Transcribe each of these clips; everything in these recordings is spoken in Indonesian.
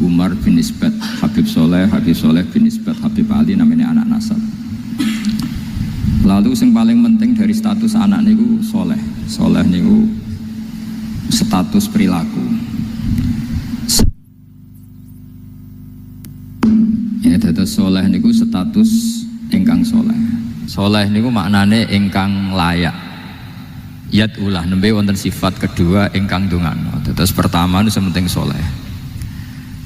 Umar bin Isbat Habib Soleh bin Isbat Habib Ali, namanya anak nasab. Lalu yang paling penting dari status anak niku soleh. Soleh niku status perilaku. Ya, dados soleh niku status ingkang soleh. Soleh niku maknane ingkang layak. Yat ulah nembe wonten sifat kedua ingkang dongano. Dados pertama niku sementing soleh.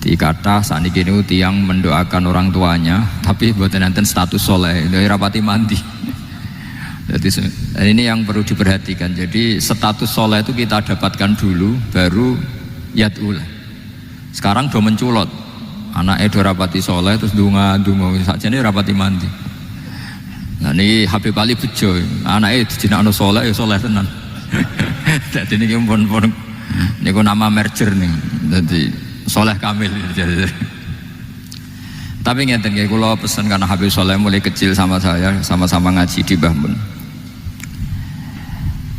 Dikata sakniki niku tiyang mendoakan orang tuanya, tapi mboten enten status soleh, rapati mandi. Jadi ini yang perlu diperhatikan. Jadi status soleh itu kita dapatkan dulu, baru yad'ulah. Sekarang do menculot, anaknya do rapati soleh terus dunga saja ini rapati mandi. Nah ini Habib Ali bejo, anaknya dijinakno soleh, ya soleh tenan. Jadi ini pun ini nama merger nih, jadi soleh kamil. Tapi ngeten nggih, kula pesen karena Habib Soleh mulai kecil sama saya, sama-sama ngaji di Mbah Mun.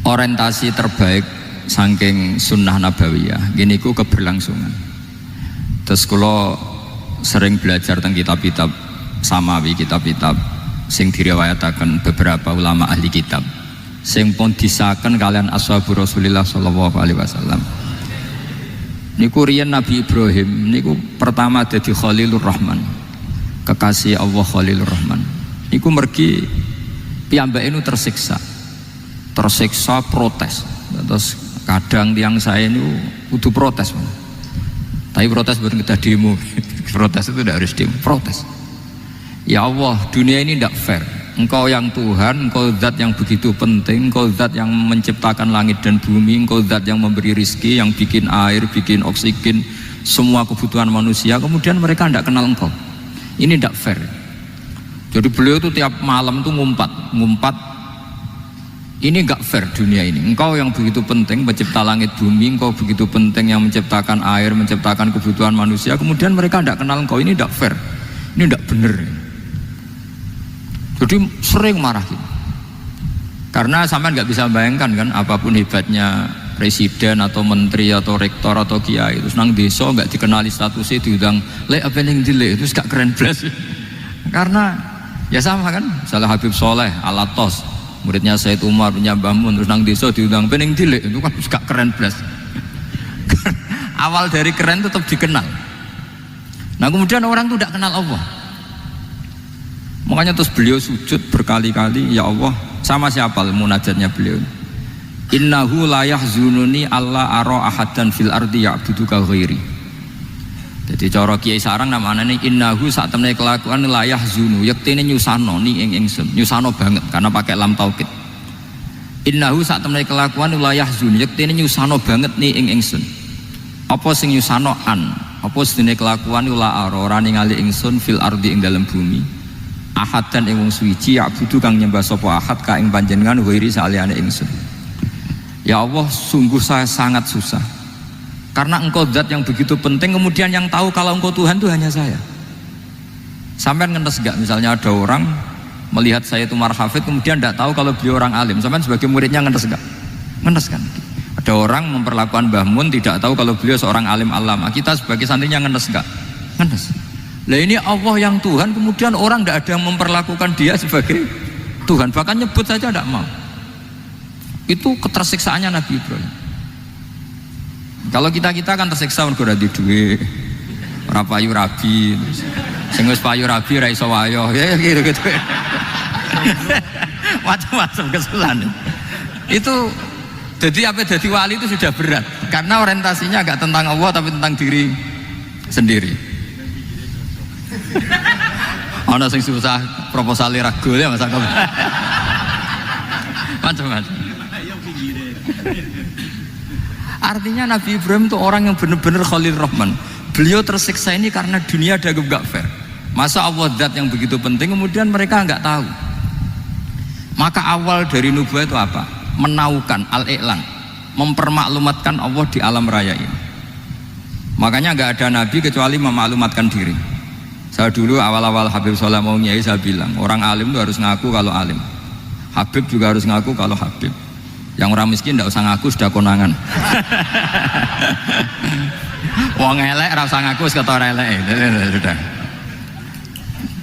Orientasi terbaik saking sunnah nabawiyah gini ku keberlangsungan. Terus kula sering belajar tentang kitab-kitab samawi, kitab-kitab sing diriwayataken beberapa ulama ahli kitab sing pun disahkan kalian ashabu Rasulillah sallallahu alaihi wasallam. Niku riyen Nabi Ibrahim niku pertama dadi Khalilur Rahman, kekasih Allah Khalilur Rahman. Niku mergi piyambake nu tersiksa protes. Terus kadang tiang saya ini kudu protes, tapi protes bukan kita demo. Protes itu tidak harus demo, protes. Ya Allah, dunia ini tidak fair. Engkau yang Tuhan, Engkau zat yang begitu penting, Engkau zat yang menciptakan langit dan bumi, Engkau zat yang memberi rizki, yang bikin air, bikin oksigen, semua kebutuhan manusia. Kemudian mereka tidak kenal Engkau. Ini tidak fair. Jadi beliau itu tiap malam itu ngumpat. Ini enggak fair dunia ini. Engkau yang begitu penting mencipta langit bumi, Engkau begitu penting yang menciptakan air, menciptakan kebutuhan manusia. Kemudian mereka tidak kenal Engkau. Ini tidak fair. Ini tidak benar. Jadi sering marah gitu. Karena sampean nggak bisa bayangkan kan, apapun hebatnya presiden atau menteri atau rektor atau kiai, terus nang desa nggak dikenali statusnya, diundang le apa yang dile, itu gak keren belas. Karena ya sama kan, salah Habib Soleh Alatos, muridnya Said Umar punya Mbah Mun, terus nang desa diundang pening dile, itu kan gak keren belas. Awal dari keren tetap dikenal. Nah kemudian orang itu tidak kenal Allah. Makanya terus beliau sujud berkali-kali, ya Allah, sama siapa munajatnya beliau? Innahu la yahzununi alla ara ahadan fil ardi ya'buduka ghairi. Jadi cara Kiai Sarang namanya ini innahu saat temne kelakuan la yahzunu, yektene nyusano ni ing ingsun, nyusano banget karena pakai lam taukid. Innahu saat temne kelakuan la yahzun, yektene nyusano banget ni ing ingsun. Apa sing nyusano an? Apa sedene kelakuan la ora ningali ingsun fil ardi ing dalam bumi. Ahadan ing wong suci ya'budu kang nyembah sapa ahad ka ing panjenengan ghairi saliyane ingsun. Ya Allah, sungguh saya sangat susah karena engkau zat yang begitu penting, kemudian yang tahu kalau engkau Tuhan itu hanya saya. Sampai ngenes gak misalnya ada orang melihat saya itu marhafid kemudian tidak tahu kalau beliau orang alim, sampai sebagai muridnya ngenes gak? Ngenes kan? Ada orang memperlakukan Mbah Mun tidak tahu kalau beliau seorang alim alama, kita sebagai santrinya ngenes gak? Ngenes. Lah ini Allah yang Tuhan, kemudian orang tidak ada yang memperlakukan dia sebagai Tuhan, bahkan nyebut saja tidak mau. Itu ketersiksaannya Nabi Ibrahim. Kalau kita kan tersiksa mergo ora di duwe, ora payu rabi, sing wis payu rabi ra iso wayo, ya gitu. Macam-macam kesalahan. Itu jadi apa, jadi wali itu sudah berat karena orientasinya agak tentang Allah tapi tentang diri sendiri. Ana sing susah proposale ragu ya Mas Akam. Macam-macam. Artinya Nabi Ibrahim itu orang yang benar-benar Khalil Rahman. Beliau tersiksa ini karena dunia dianggap gak fair. Masa Allah zat yang begitu penting kemudian mereka nggak tahu. Maka awal dari nubuah itu apa? Menaukan al-i'lan, mempermaklumatkan Allah di alam raya ini. Makanya nggak ada nabi kecuali memaklumatkan diri. Saya dulu awal-awal Habib Soleh mau nyai, saya bilang orang alim itu harus ngaku kalau alim, Habib juga harus ngaku kalau Habib. Yang orang miskin tidak usah ngaku, sudah konangan. Wong elek ora usah ngaku wis ketor elek. Sudah.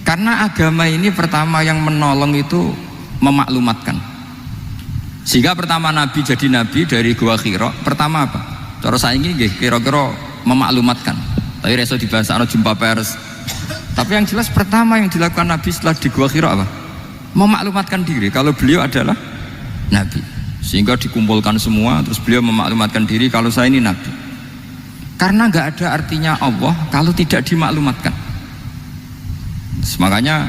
Karena agama ini pertama yang menolong itu memaklumatkan. Sehingga pertama Nabi jadi Nabi dari Gua Hira, pertama apa? Cara saiki nggih kira-kira memaklumatkan. Tapi reso dibahasano jumpa pers. Tapi yang jelas pertama yang dilakukan Nabi setelah di Gua Hira apa? Memaklumatkan diri kalau beliau adalah Nabi. Sehingga dikumpulkan semua, terus beliau memaklumatkan diri kalau saya ini Nabi. Karena nggak ada artinya Allah kalau tidak dimaklumatkan. Makanya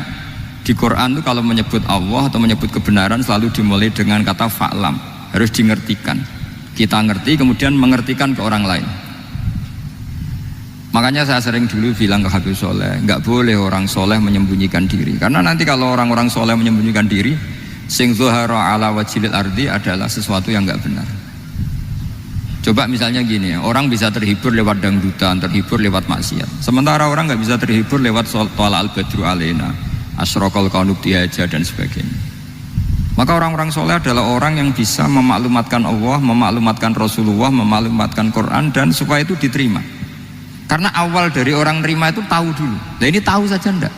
di Quran itu kalau menyebut Allah atau menyebut kebenaran selalu dimulai dengan kata fa'lam, harus dimengertikan. Kita ngerti kemudian mengertikan ke orang lain. Makanya saya sering dulu bilang ke Habib Soleh, nggak boleh orang soleh menyembunyikan diri. Karena nanti kalau orang-orang soleh menyembunyikan diri, sing zuhara ala wajhil ardi adalah sesuatu yang nggak benar. Coba misalnya gini, orang bisa terhibur lewat dangdutan, terhibur lewat maksiat. Sementara orang nggak bisa terhibur lewat Thala al-Badru alaina, Asyraqal Qanub Tihaja dan sebagainya. Maka orang-orang soleh adalah orang yang bisa memaklumatkan Allah, memaklumatkan Rasulullah, memaklumatkan Quran, dan supaya itu diterima. Karena awal dari orang terima itu tahu dulu. Nah ini tahu saja enggak.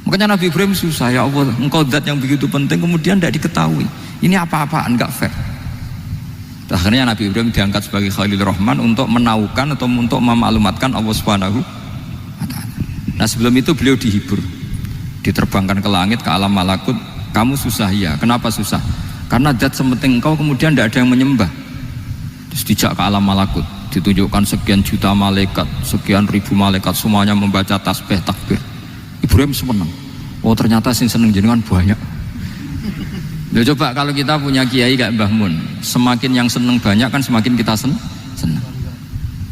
Makanya Nabi Ibrahim susah, ya Allah, engkau zat yang begitu penting kemudian tidak diketahui. Ini apa-apaan, enggak fair. Akhirnya Nabi Ibrahim diangkat sebagai Khalil Rahman untuk menaukan atau untuk memaklumatkan Allah Subhanahu wa ta'ala. Nah sebelum itu beliau dihibur, diterbangkan ke langit, ke alam malakut. Kamu susah ya, kenapa susah? Karena zat sepenting engkau kemudian tidak ada yang menyembah. Terus dijak ke alam malakut, ditunjukkan sekian juta malaikat, sekian ribu malaikat, semuanya membaca tasbih takbir. Ibrahim senang, oh ternyata sing seneng jenengan banyak. Loh, coba kalau kita punya kiai kayak Mbah Mun, semakin yang seneng banyak kan semakin kita senang.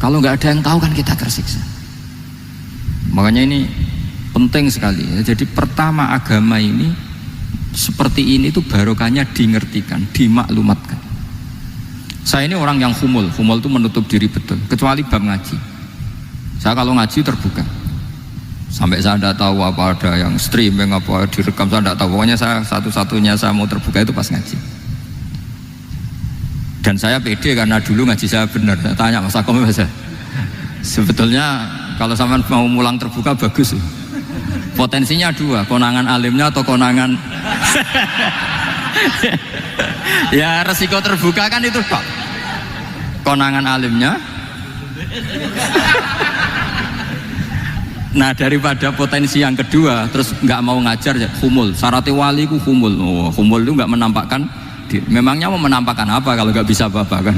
Kalau nggak ada yang tahu kan kita tersiksa. Makanya ini penting sekali. Jadi pertama agama ini seperti ini itu barokahnya dingertikan, dimaklumatkan. Saya ini orang yang humul itu menutup diri betul, kecuali bab ngaji. Saya kalau ngaji terbuka. Sampai saya tidak tahu apa ada yang streaming apa direkam, saya tidak tahu. Pokoknya saya satu-satunya saya mau terbuka itu pas ngaji. Dan saya pede karena dulu ngaji saya benar. Saya tanya Mas Akom, sebetulnya kalau sampean mau mulang terbuka bagus. Potensinya dua, konangan alimnya atau konangan. Ya resiko terbuka kan itu Pak. Konangan alimnya. Nah daripada potensi yang kedua terus nggak mau ngajar ya humul. Syaratnya wali ku humul. Oh, humul itu nggak menampakkan. Memangnya mau menampakkan apa kalau nggak bisa apa-apa kan?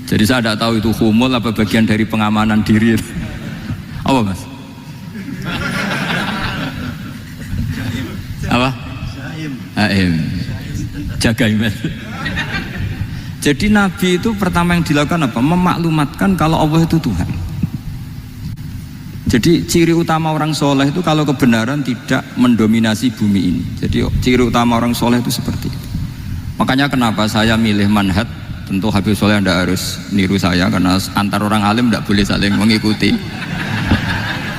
Jadi saya tidak tahu itu humul apa bagian dari pengamanan diri. Apa Mas? Apa? Aim. Jaga iman. Jadi Nabi itu pertama yang dilakukan apa? Memaklumatkan kalau Allah itu Tuhan. Jadi ciri utama orang soleh itu kalau kebenaran tidak mendominasi bumi ini. Jadi ciri utama orang soleh itu seperti itu. Makanya kenapa saya milih manhaj. Tentu Habib Soleh tidak harus niru saya karena antar orang alim tidak boleh saling mengikuti.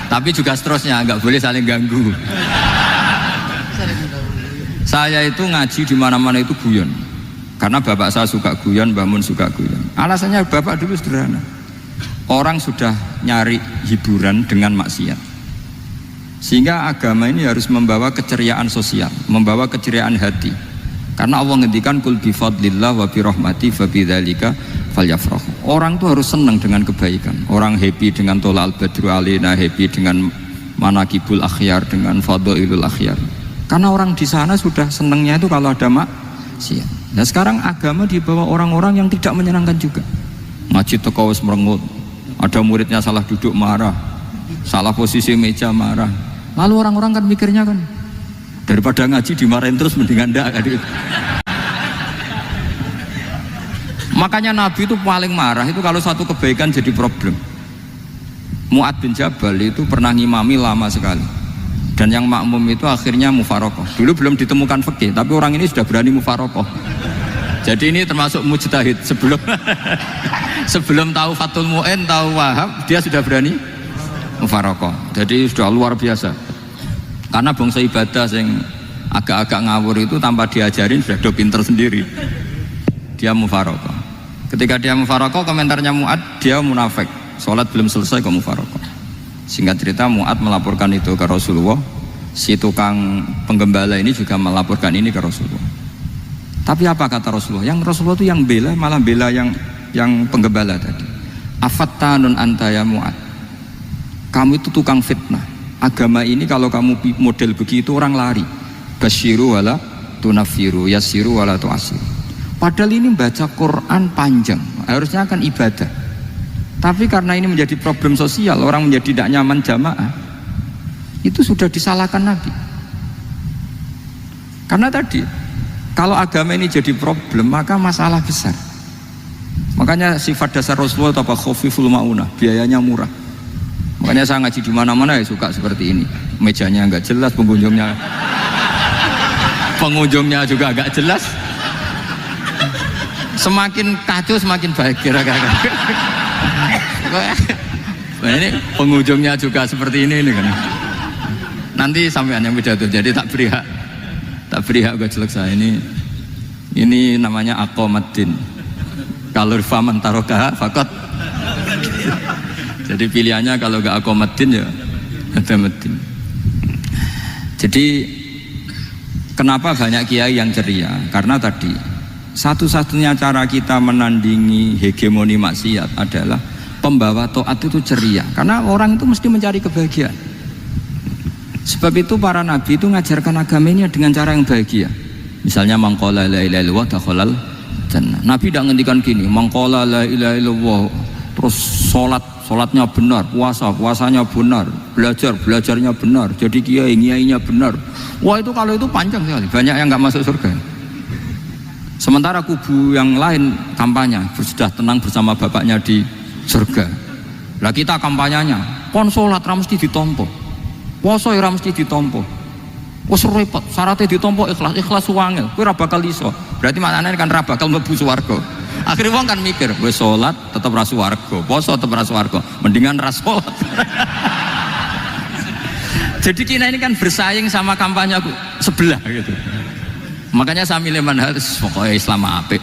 Tapi juga seterusnya nggak boleh saling ganggu. Saya itu ngaji di mana-mana itu guyon. Karena bapak saya suka guyon, Mbah Mun suka guyon. Alasannya bapak dulu sederhana. Orang sudah nyari hiburan dengan maksiat. Sehingga agama ini harus membawa keceriaan sosial, membawa keceriaan hati. Karena Allah ngendikan kul bi fadlillah wa bi rahmati fa bidzalika falyafrahu. Orang tuh harus senang dengan kebaikan. Orang happy dengan Thala al-Badru alaina, happy dengan manaqibul akhyar, dengan fadhailul akhyar. Karena orang di sana sudah senangnya itu kalau ada maksiat. Nah sekarang agama dibawa orang-orang yang tidak menyenangkan juga. Ngaji teko wis merengut. Ada muridnya salah duduk marah, salah posisi meja marah. Lalu orang-orang kan mikirnya kan daripada ngaji dimarahin terus mendingan ndak. Makanya Nabi itu paling marah itu kalau satu kebaikan jadi problem. Mu'ad bin Jabal itu pernah ngimami lama sekali. Dan yang makmum itu akhirnya mufarokoh. Dulu belum ditemukan fikih, tapi orang ini sudah berani mufarokoh. Jadi ini termasuk mujtahid sebelum tahu Fathul Mu'in, tahu Wahab, dia sudah berani mufarokoh. Jadi sudah luar biasa. Karena bangsa ibadah yang agak-agak ngawur itu tanpa diajarin sudah pinter sendiri. Dia mufarokoh. Ketika dia mufarokoh, komentarnya Mu'ad, dia munafik, sholat belum selesai kok mufarokoh. Singkat cerita Mu'ad melaporkan itu ke Rasulullah. Si tukang penggembala ini juga melaporkan ini ke Rasulullah. Tapi apa kata Rasulullah? Yang Rasulullah itu yang bela, malah bela yang penggembala tadi. Afattanun anta ya Mu'ad, kamu itu tukang fitnah. Agama ini kalau kamu model begitu orang lari. Basyiru wala tunafiru, yasiru wala tu'asiru. Padahal ini baca Quran panjang, harusnya kan ibadah. Tapi karena ini menjadi problem sosial, orang menjadi tidak nyaman jamaah, itu sudah disalahkan Nabi. Karena tadi kalau agama ini jadi problem, maka masalah besar. Makanya sifat dasar Rasulullah apa khafiful maunah, biayanya murah. Makanya saya ngaji di mana-mana ya suka seperti ini. Mejanya enggak jelas, pengunjungnya juga agak jelas. Semakin kacau semakin baik kira-kira. Nah, ini pengunjungnya juga seperti ini kan. Nanti sampean yang pidato, jadi tak beri hak gak jelek saya ini namanya aqomaddin. Kalau faman tarokaha fakot. Jadi pilihannya kalau gak aqomaddin ya ada medin. Jadi kenapa banyak kiai yang ceria? Karena tadi satu-satunya cara kita menandingi hegemoni maksiat adalah pembawa taat itu ceria. Karena orang itu mesti mencari kebahagiaan. Sebab itu para nabi itu mengajarkan agama ini dengan cara yang bahagia. Misalnya mangqala la ilaha illallah dakhalal jannah. Nabi tidak ngendikan gini, mangqala la ilaha illallah terus sholatnya benar, puasanya benar, belajarnya benar, jadi kiainya benar. Wah itu kalau itu panjang sekali, banyak yang nggak masuk surga. Sementara kubu yang lain kampanye sudah tenang bersama bapaknya di surga. Lah kita kampanyenya, kon sholat ra mesti ditompo, puasa ra mesti ditompo. Wes repot, syaratnya ditompo ikhlas wangel, kowe ra bakal iso. Berarti maknane kan ra bakal mlebu swarga. Akhirnya wong kan mikir, wes sholat tetap ra swarga, puasa tetap ra swarga, mendingan ra sholat. Jadi Cina ini kan bersaing sama kampanye aku sebelah gitu. Makanya saya milih manhaj pokoknya Islam apik.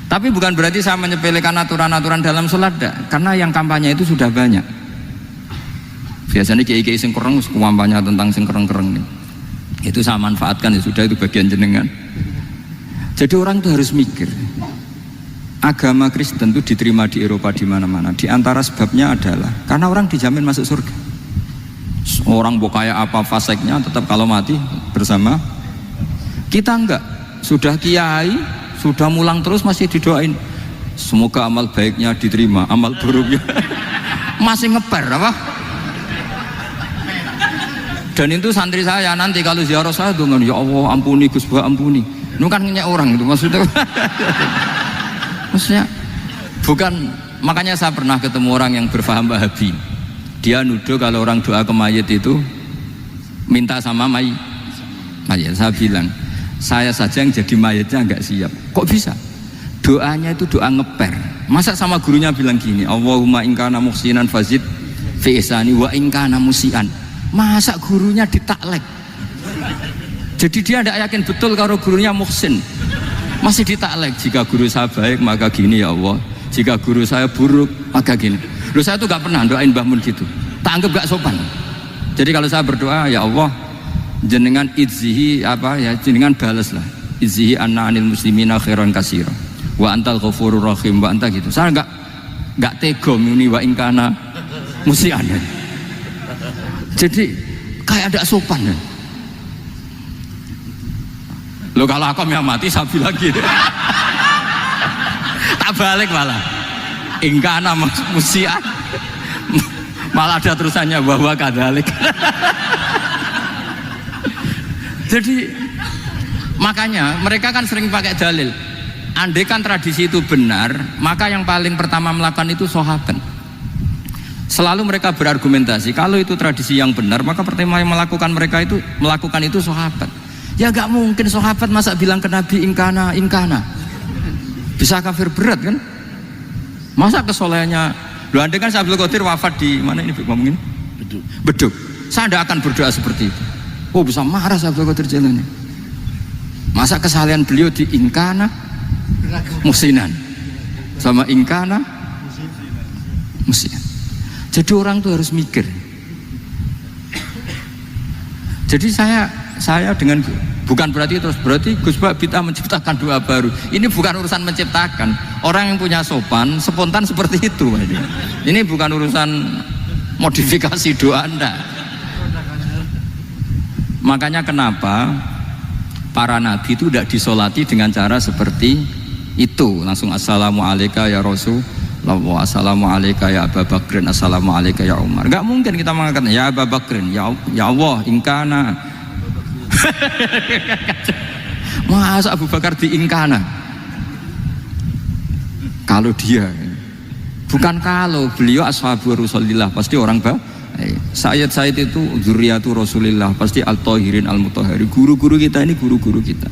Tapi bukan berarti saya menyepelekan aturan-aturan dalam sholat, karena yang kampanye itu sudah banyak. Biasanya kiai-kiai sing kereng kampanye tentang sing kereng-kereng itu saya manfaatkan, ya sudah, itu bagian jenengan. Jadi orang itu harus mikir. Agama Kristen itu diterima di Eropa di mana-mana. Di antara sebabnya adalah karena orang dijamin masuk surga. Orang mau kayak apa faseknya tetap kalau mati bersama. Kita enggak, sudah kiai, sudah mulang terus masih didoain. Semoga amal baiknya diterima, amal buruknya masih ngeper apa? Dan itu santri saya nanti kalau ziarah saya dengan ya Allah ampuni Gus Bah ampuni. Itu kan ngenyek orang itu maksudnya. Maksudnya bukan, makanya saya pernah ketemu orang yang berfaham Wahabi. Dia nuduh kalau orang doa ke mayit itu minta sama mayit. Saya bilang, saya saja yang jadi mayitnya nggak siap. Kok bisa? Doanya itu doa ngeper. Masa sama gurunya bilang gini, Allahumma ingkana muhsinan fazid fi ihsani wa ingkana musian. Masa gurunya ditaklek? Jadi dia tidak yakin betul kalau gurunya muhsin, masih ditaklek. Jika guru saya baik maka gini ya Allah, jika guru saya buruk maka gini. Loh saya tuh gak pernah doain Mbah Mun gitu, tak anggap gak sopan. Jadi kalau saya berdoa ya Allah jenengan idzihi apa ya, jenengan balaslah idzihi anna anil muslimina khairan katsira wa antal ghafurur rahim wa anta gitu. Saya gak tega muni wa ingkana musian. Jadi kayak ada sopan ya. Lo kalau aku yang mati saya bilang gitu. Tak balik malah ingkana musian, malah ada terusannya bahwa kadalik. Jadi makanya mereka kan sering pakai dalil. Andai kan tradisi itu benar, maka yang paling pertama melakukan itu sahabat. Selalu mereka berargumentasi kalau itu tradisi yang benar, maka pertama yang melakukan itu sahabat. Ya gak mungkin sahabat masa bilang ke Nabi ingkana, bisa kafir berat kan? Masa kesolehannya, lu andai kan Abdul Qadir wafat di mana ini ngomongin? Beduk. Saya tidak akan berdoa seperti itu. Oh bisa marah Abdul Qadir jalannya. Masa kesalahan beliau di ingkana musinan. sama ingkana musian. Jadi orang tuh harus mikir. Jadi saya dengan bukan berarti Gus Bak bid'ah menciptakan doa baru. Ini bukan urusan menciptakan. Orang yang punya sopan spontan seperti itu. Ini bukan urusan modifikasi doa Anda. Makanya kenapa para nabi itu tidak disolati dengan cara seperti itu, langsung assalamualaikum ya Rasulullah, assalamualaikum ya Abu Bakrin, assalamualaikum ya Umar. Enggak mungkin kita mengatakan ya Abu Bakrin, ya Allah ingkana. Masa Abu Bakar diingkana? Kalau dia, bukan kalau beliau ashabu Rasulillah, pasti orang Sayyid itu dzurriyyatu Rasulillah, pasti al-tahirin al-mutahhari. Guru-guru kita ini guru-guru kita.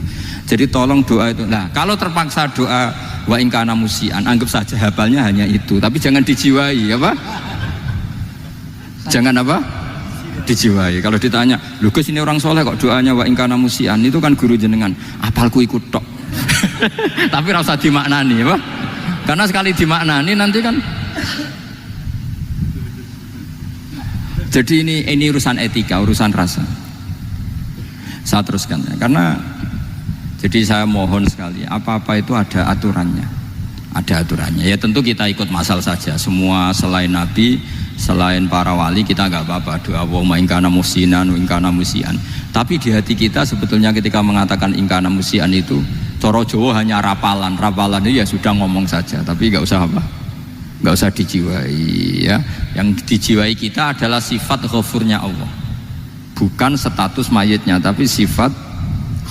Jadi tolong doa itu. Nah, kalau terpaksa doa wa in kana musian, anggap saja hafalnya hanya itu, tapi jangan dijiwai, apa? Jangan apa? Dijiwai. Kalau ditanya, "Lho Gus, ini orang soleh kok doanya wa in kana musian?" Itu kan guru jenengan. Apalku ikut tok. Tapi ora usah dimaknani, apa? Karena sekali dimaknani nanti kan. Jadi ini urusan etika, urusan rasa. Saya teruskan ya, karena jadi saya mohon sekali, apa-apa itu ada aturannya. Ada aturannya. Ya tentu kita ikut masal saja. Semua selain Nabi, selain para wali kita nggak apa-apa. Doa Allahumma in kana musinan wa in kana musian. Tapi di hati kita sebetulnya ketika mengatakan in kana musian itu coro Jawa hanya rapalan. Rapalan itu ya sudah ngomong saja, tapi nggak usah apa? Nggak usah dijiwai ya. Yang dijiwai kita adalah sifat ghafurnya Allah, bukan status mayitnya, tapi sifat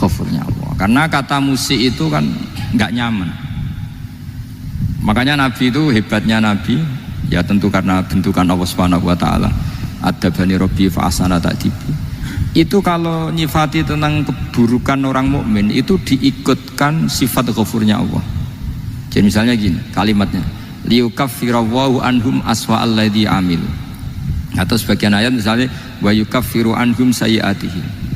ghafurnya Allah. Karena kata musik itu kan nggak nyaman. Makanya Nabi itu hebatnya Nabi ya tentu karena bentukan Allah Subhanahu wa taala. Adabani Rabbi fa ahsana ta'dibi. Itu kalau nyifati tentang keburukan orang mukmin itu diikutkan sifat ghafurnya Allah. Jadi misalnya gini kalimatnya, liyukaffirawwahu anhum aswa'al ladzi amilu. Atau sebagian ayat misalnya wa yukaffiru anhum sayyi'atihim.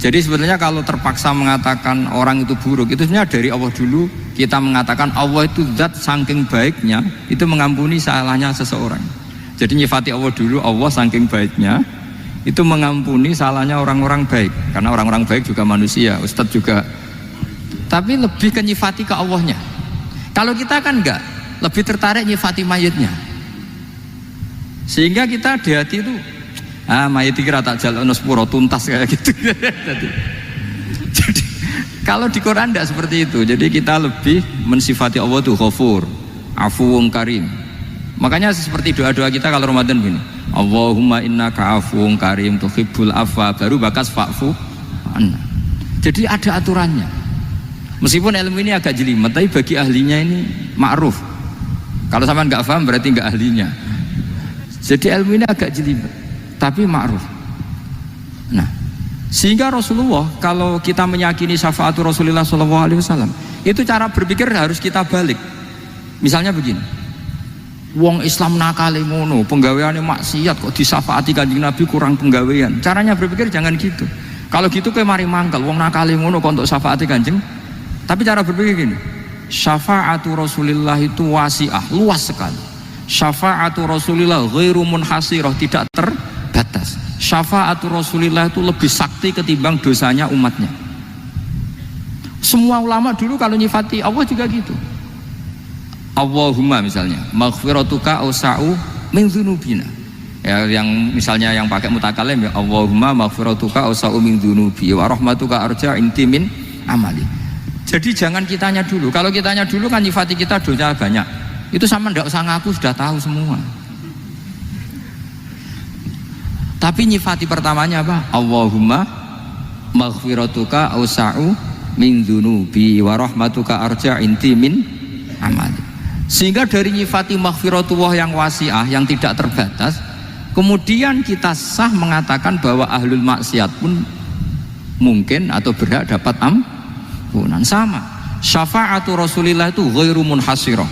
Jadi sebetulnya kalau terpaksa mengatakan orang itu buruk, itu sebenarnya dari Allah dulu kita mengatakan Allah itu zat saking baiknya itu mengampuni salahnya seseorang. Jadi nyifati Allah dulu, Allah saking baiknya itu mengampuni salahnya orang-orang baik. Karena orang-orang baik juga manusia, Ustadz juga. Tapi lebih ke nyifati ke Allahnya. Kalau kita kan enggak, lebih tertarik nyifati mayitnya. Sehingga kita di hati itu mayit kira tak jalan sepuro tuntas kayak gitu. Jadi kalau di Quran tidak seperti itu. Jadi kita lebih mensifati Allah itu Ghafur, Afuwun Karim. Makanya seperti doa-doa kita kalau Ramadan begini, Allahumma innaka afuwun karim tuhibbul afwa, baru bakas fa'fu anna. Jadi ada aturannya. Meskipun ilmu ini agak jelimet, tapi bagi ahlinya ini ma'ruf. Kalau sampean nggak paham berarti nggak ahlinya. Jadi ilmu ini agak jelimet, tapi ma'ruf. Nah, sehingga Rasulullah kalau kita meyakini syafaatu Rasulullah SAW, itu cara berpikir harus kita balik. Misalnya begini, wong Islam nakale ngono, penggaweane maksiat kok disyafaati Kanjeng Nabi kurang penggawean. Caranya berpikir jangan gitu. Kalau gitu kayak mari mangkel, wong nakale ngono kok untuk syafaati Kanjeng. Tapi cara berpikir gini, syafaatu Rasulullah itu wasi'ah, luas sekali. Syafaatu Rasulullah ghairu munhasirah, tidak terbatas. Syafaatu Rasulullah itu lebih sakti ketimbang dosanya umatnya. Semua ulama dulu kalau nyifati Allah juga gitu. Allahumma misalnya maghfiratuka awsa'u min dzunubina. Ya, yang misalnya yang pakai mutakalim ya Allahumma maghfiratuka awsa'u min dzunubi wa rahmatuka arja inti min amali. Jadi jangan kitanya dulu. Kalau kitanya dulu kan nyifati kita dosa banyak. Itu sama ndak usah ngaku, sudah tahu semua. Tapi nyifati pertamanya apa? Allahumma maghfiratuka awsa'u min dzunubi wa rahmatuka arja inti min amali. Sehingga dari nyifati maghfiratullah yang wasi'ah, yang tidak terbatas, kemudian kita sah mengatakan bahwa ahlul maksiat pun mungkin atau berhak dapat ampunan. Sama syafaatu Rasulillah itu ghairu munhasirah,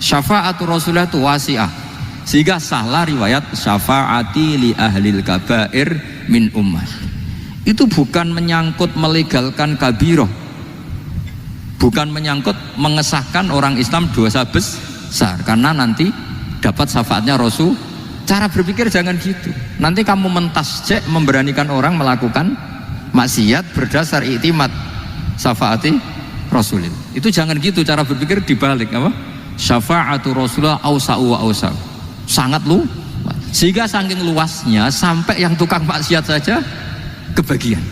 syafaatu Rasulillah itu wasi'ah, sehingga sahlah riwayat syafaati li ahlil kabair min ummah. Itu bukan menyangkut melegalkan kabirah, bukan menyangkut mengesahkan orang Islam dosa besar karena nanti dapat syafaatnya Rasul. Cara berpikir jangan gitu, nanti kamu mentasjek memberanikan orang melakukan maksiat berdasar iktimat syafaati Rasulillah. Itu jangan gitu cara berpikir, dibalik apa? Syafa'atu Rasulullah ausa'u wa ausa'u, sangat luas, sehingga saking luasnya sampai yang tukang maksiat saja kebagian.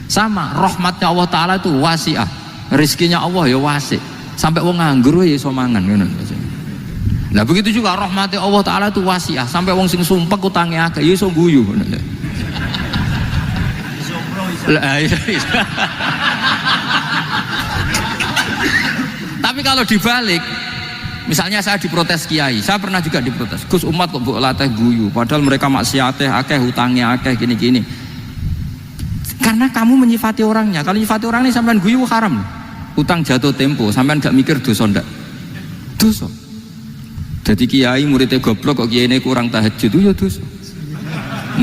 Sama rahmatnya Allah Ta'ala itu wasi'ah, rizkinya Allah ya wasi', sampai wong nganggur ya iso mangan ngono. Nah begitu juga rahmatnya Allah Ta'ala itu wasi'ah, sampai wong sing sumpek utangnya akeh ya iso guyu. Tapi kalau dibalik, misalnya saya diprotes kiai, saya pernah juga diprotes, Gus umat kok mbok latih guyu padahal mereka maksiatnya akeh, hutangnya akeh, gini-gini. Karena kamu menyifati orangnya. Kalau menyifati orang ini sampean guyu haram. Utang jatuh tempo, sampean gak mikir dosa ndak? Dosa. Jadi kiai muridnya goblok kok kiai ini kurang tahajud itu ya dosa.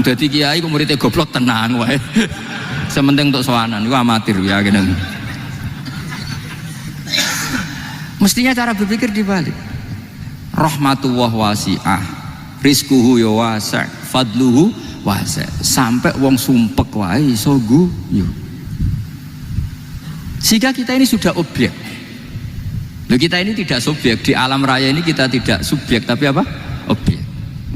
Jadi kiai kok muridnya goblok tenang wae. Sementing untuk sowanan itu amatir ya gini. Mestinya cara berpikir dibalik. Rahmatullah wasi'ah, rizkuhu ya wasi', fadluhu wasi'. Sampai wong sumpek wae iso guyu. Sehingga kita ini sudah objek. Loh, kita ini tidak subjek, di alam raya ini kita tidak subjek tapi apa? Objek.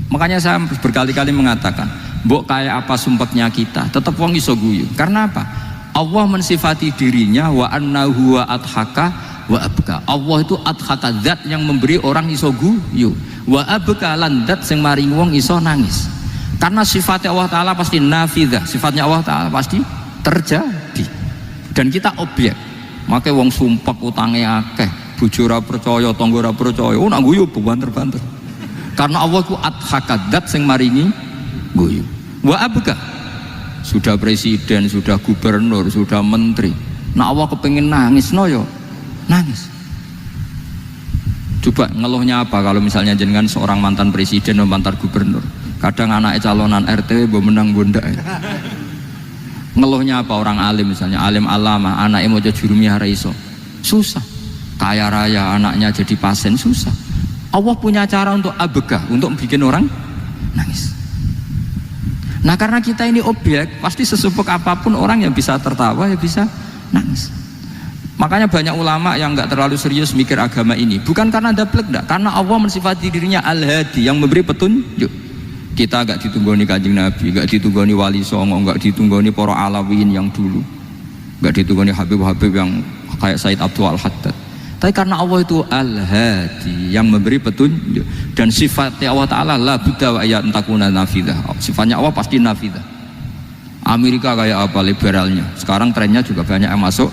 Makanya saya berkali-kali mengatakan, mbok kayak apa sumpeknya kita, tetap wong iso guyu. Karena apa? Allah mensifati dirinya wa annahu wa adhaka wa abka. Allah itu adhaka, zat yang memberi orang iso guyu, wa abka lan zat sing maring wong iso nangis. Karena sifatnya Allah Ta'ala pasti nafidah, sifatnya Allah Ta'ala pasti terjadi. Dan kita objek. Makanya wong sumpek utangnya akeh, bojo ora percaya, tangga ora percaya, oh nak guyu banter-banter. Karena Allah ku adhakadat sing maringi guyu. Wa abka, sudah presiden, sudah gubernur, sudah menteri, nak Allah kepengin nangis no yo nangis. Coba ngeluhnya apa kalau misalnya jenengan seorang mantan presiden atau mantan gubernur, kadang anaknya calonan RT mbok menang bondak. Ngeluhnya apa orang alim, misalnya alim alama, anaknya mau jadi jurumiyah iso, susah. Kaya raya anaknya jadi pasien, susah. Allah punya cara untuk abegah, untuk bikin orang nangis. Nah karena kita ini objek, pasti sesupek apapun orang yang bisa tertawa ya bisa nangis. Makanya banyak ulama yang nggak terlalu serius mikir agama ini, bukan karena dablek, enggak, karena Allah mensifati dirinya Al-Hadi, yang memberi petunjuk. Kita gak ditunggoni Kanjeng Nabi, gak ditunggoni Wali Songo, gak ditunggoni para Alawiyin yang dulu, gak ditunggoni Habib-Habib yang kayak Said Abdul Al-Haddad. Tapi karena Allah itu Al-Hadi, yang memberi petunjuk, dan sifatnya Allah Ta'ala la budda wa ayat takuna nafidah. Sifatnya Allah pasti nafidah. Amerika kayak apa liberalnya, sekarang trennya juga banyak yang masuk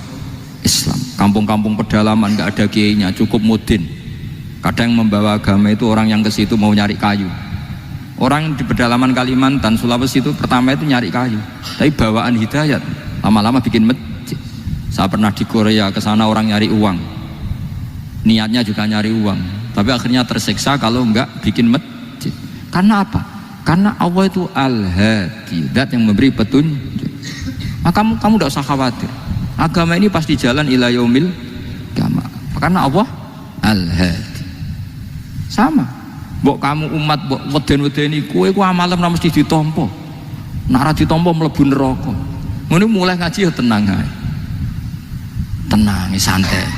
Islam. Kampung-kampung pedalaman gak ada kiainya, cukup mudin. Kadang yang membawa agama itu orang yang ke situ mau nyari kayu. Orang di pedalaman Kalimantan, Sulawesi itu pertama itu nyari kayu, tapi bawaan hidayat, lama-lama bikin masjid. Saya pernah di Korea, ke sana orang nyari uang, niatnya juga nyari uang, tapi akhirnya tersiksa kalau enggak bikin masjid. Karena apa? Karena Allah itu Al-Hadi, zat yang memberi petunjuk. Maka kamu tidak usah khawatir, agama ini pasti jalan ila yaumil qiyamah, karena Allah Al-Hadi. Sama. Mbok kamu umat mbok weden-wedeni kowe ku amalan ora mesti ditampa. Nek ora ditampa mlebu neraka. Ngene mulai ngaji ya tenang ae. Tenang, santai.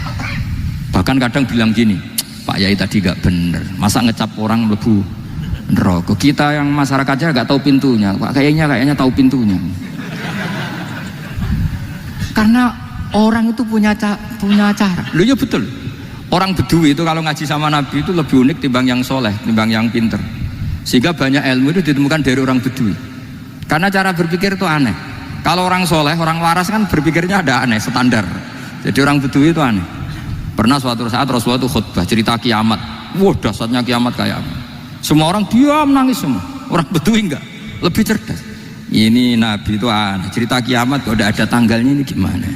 Bahkan kadang bilang gini, Pak Yai tadi gak bener. Masa ngecap orang mlebu neraka? Kita yang masyarakatnya gak tahu pintunya. Pak kayaknya tahu pintunya. Karena orang itu punya cara. Loh ya betul. Orang Bedui itu kalau ngaji sama Nabi itu lebih unik timbang yang soleh, timbang yang pinter. Sehingga banyak ilmu itu ditemukan dari orang Bedui. Karena cara berpikir itu aneh. Kalau orang soleh, orang waras kan berpikirnya ada aneh, standar. Jadi orang Bedui itu aneh. Pernah suatu saat Rasulullah itu khutbah cerita kiamat. Wah dahsyatnya kiamat kayak apa. Semua orang diam nangis semua. Orang Bedui enggak, lebih cerdas. Ini Nabi itu aneh, cerita kiamat kok udah ada tanggalnya, ini gimana?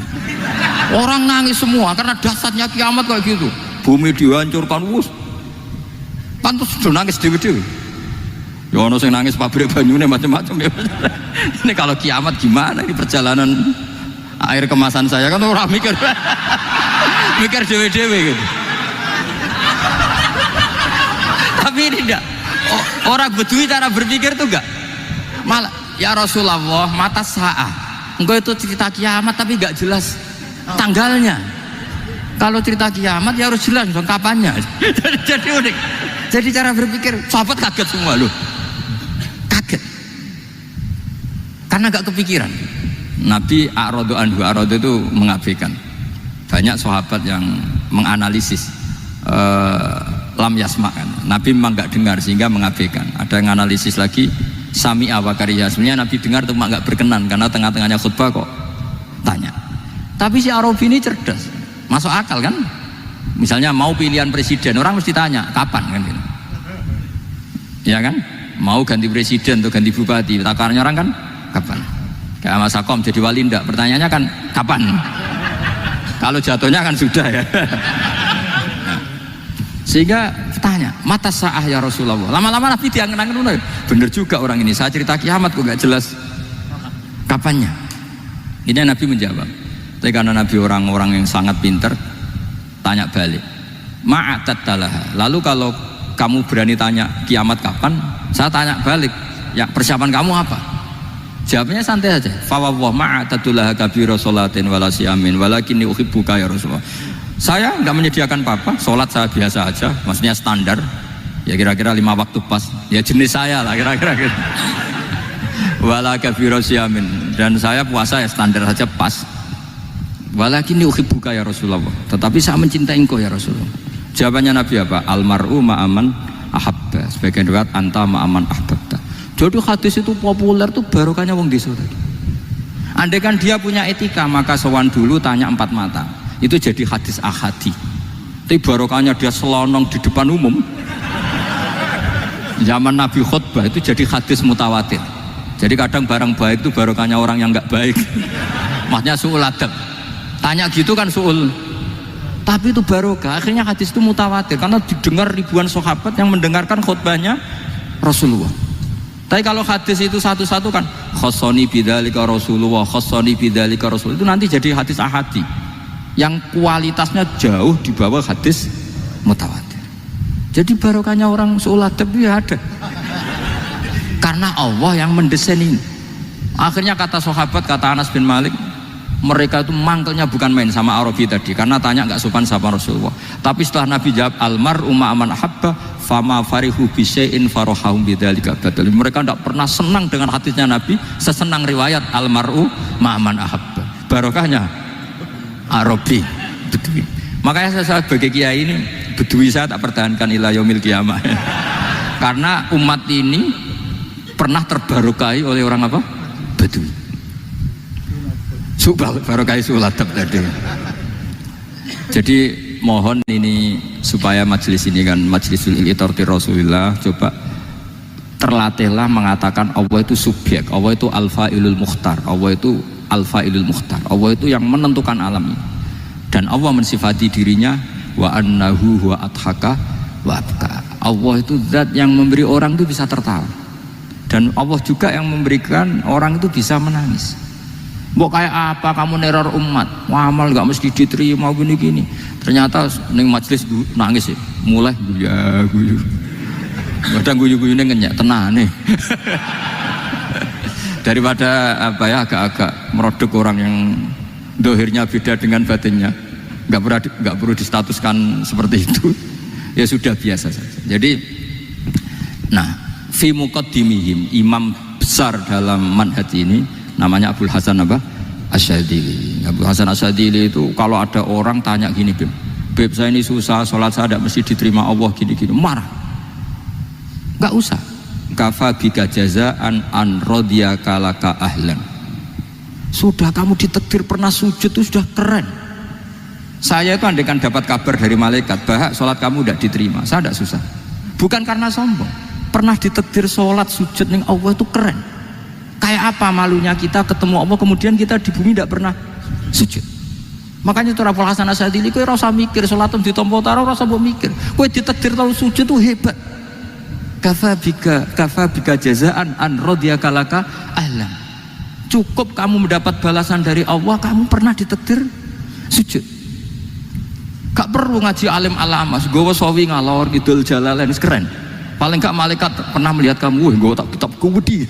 Orang nangis semua karena dahsyatnya kiamat kayak gitu. Bumi dihancurkan, wus. Pantas sudah nangis dewi-dewi. Ya ono sing nangis pabrik banyune macam-macam ya. Ini kalau kiamat gimana ini perjalanan air kemasan saya kan orang mikir mikir dewe-dewe gitu. Tapi ini enggak, orang Bedui cara berpikir tuh enggak, malah ya Rasulullah mata sa'ah, engkau itu cerita kiamat tapi enggak jelas tanggalnya. Kalau cerita kiamat ya harus jelas dong kapannya. Jadi unik. Jadi cara berpikir sahabat kaget semua loh, kaget karena enggak kepikiran. Nabi a'radu anhu, a'radu itu mengabaikan. Banyak sahabat yang menganalisis lam yasma kan. Nabi memang enggak dengar sehingga mengabaikan. Ada yang analisis lagi sami'a wa kariha, sebenarnya Nabi dengar cuma enggak berkenan karena tengah-tengahnya khutbah kok tanya. Tapi si Arabi ini cerdas, masuk akal kan. Misalnya mau pilihan presiden, orang mesti tanya kapan kan gitu. Ya kan, mau ganti presiden atau ganti bupati, takarnya orang kan kapan. Kayak Mas Akom jadi wali ndak, pertanyaannya kan kapan. Kalau jatuhnya kan sudah ya. Sehingga tanya mata sa'ah ya Rasulullah. Lama-lama Nabi diangen-angen, bener juga orang ini, saya cerita kiamat kok gak jelas kapannya. Ini Nabi menjawab. Tapi karena Nabi orang-orang yang sangat pintar, tanya balik, ma'atat talaha. Lalu kalau kamu berani tanya kiamat kapan, saya tanya balik, ya persiapan kamu apa? Jawabnya santai aja. Fawwah ma'atatullaha kabira sholatin wala siyamin walakinni uhibbuka ya Rasulullah. Saya enggak menyediakan apa-apa, sholat saya biasa aja, maksudnya standar. Ya kira-kira 5 waktu pas. Ya jenis saya lah kira-kira gitu. Wala kabira siyamin, dan saya puasa ya standar saja pas. Walakinni uhibbuka ya Rasulullah. Tetapi saya mencintai engkau ya Rasulullah. Jawabannya Nabi apa? Almar'u ma'aman ahabba. Sebagian riwayat anta ma'aman ahbabta. Jadi hadis itu populer tuh barokahnya wong desa tadi. Andai kan dia punya etika, maka sowan dulu tanya 4 mata. Itu jadi hadis ahadi. Tapi barokahnya dia selonong di depan umum. Zaman Nabi khutbah itu jadi hadis mutawatir. Jadi kadang barang baik itu barokahnya orang yang enggak baik. Maksudnya su'ul adab. Tanya gitu kan su'ul. Tapi itu barokah. Akhirnya hadis itu mutawatir karena didengar ribuan sahabat yang mendengarkan khutbahnya Rasulullah. Tapi kalau hadis itu satu-satu kan khossoni bidzalika Rasulullah, khossoni bidzalika Rasul, itu nanti jadi hadis ahadi yang kualitasnya jauh di bawah hadis mutawatir. Jadi barokahnya orang su'ul adab ya ada. Karena Allah yang mendesain ini. Akhirnya kata sahabat, kata Anas bin Malik, mereka itu mangkelnya bukan main sama Arabi tadi karena tanya nggak sopan sama Rasulullah. Tapi setelah Nabi jawab almar'u ma'aman ahabba fama farihu bisyai'in farahahum bidzalika badal. Mereka tidak pernah senang dengan hadisnya Nabi sesenang riwayat almar'u ma'aman ahabba. Barokahnya Arabi Bedui. Makanya saya sebagai kiai ini Bedui saya tak pertahankan ila yaumil qiyamah. Karena umat ini pernah terbarokai oleh orang apa? Bedui. Barokai sulatap tadi. Jadi mohon ini supaya majelis ini kan majlisul iltorti Rasulullah, coba terlatihlah mengatakan Allah itu subjek, Allah itu al-fa'ilul mukhtar, Allah itu al-fa'ilul mukhtar, Allah itu yang menentukan alam ini. Dan Allah mensifati dirinya wa annahu huwa adhaka wa abka. Allah itu zat yang memberi orang itu bisa tertawa, dan Allah juga yang memberikan orang itu bisa menangis. Mbok kayak apa kamu neror umat, amal nggak mesti diterima gini-gini. Ternyata neng majelis nangis ya, mulai guyu. Kadang guyu-guyu ngenyek tenang nih. Daripada apa ya agak-agak merodok orang yang dohirnya beda dengan batinnya, nggak perlu distatuskan seperti itu. Ya sudah biasa saja. Jadi, nah, fi muqaddimihim, imam besar dalam manhaj ini namanya Abul Hasan apa? Asyadzili. Abul Hasan Asyadzili itu kalau ada orang tanya gini, Beb saya ini susah, sholat saya tidak mesti diterima Allah gini-gini, marah. Enggak usah. Kafa bika jazaan an radiyaka laka ahlan. Sudah kamu ditakdir pernah sujud itu sudah keren. Saya itu andaikan dapat kabar dari malaikat bahwa sholat kamu tidak diterima, saya tidak susah. Bukan karena sombong. Pernah ditakdir sholat sujud ning Allah itu keren. Kayak apa malunya kita ketemu Allah kemudian kita di bumi tidak pernah sujud. Makanya itu Abul Hasan Asyadzili kowe ora usah mikir salatem ditampa ora usah mbok mikir. Kowe ditakdir tau sujud itu hebat. Kafa bika jazaan an radiyaka laka ahlan. cukup kamu mendapat balasan dari Allah, kamu pernah ditakdir sujud. Gak perlu ngaji alim alamas, gowo sawi ngalor kidul jalalain, keren. Paling gak malaikat pernah melihat kamu, gowo tak kitab kuwedi.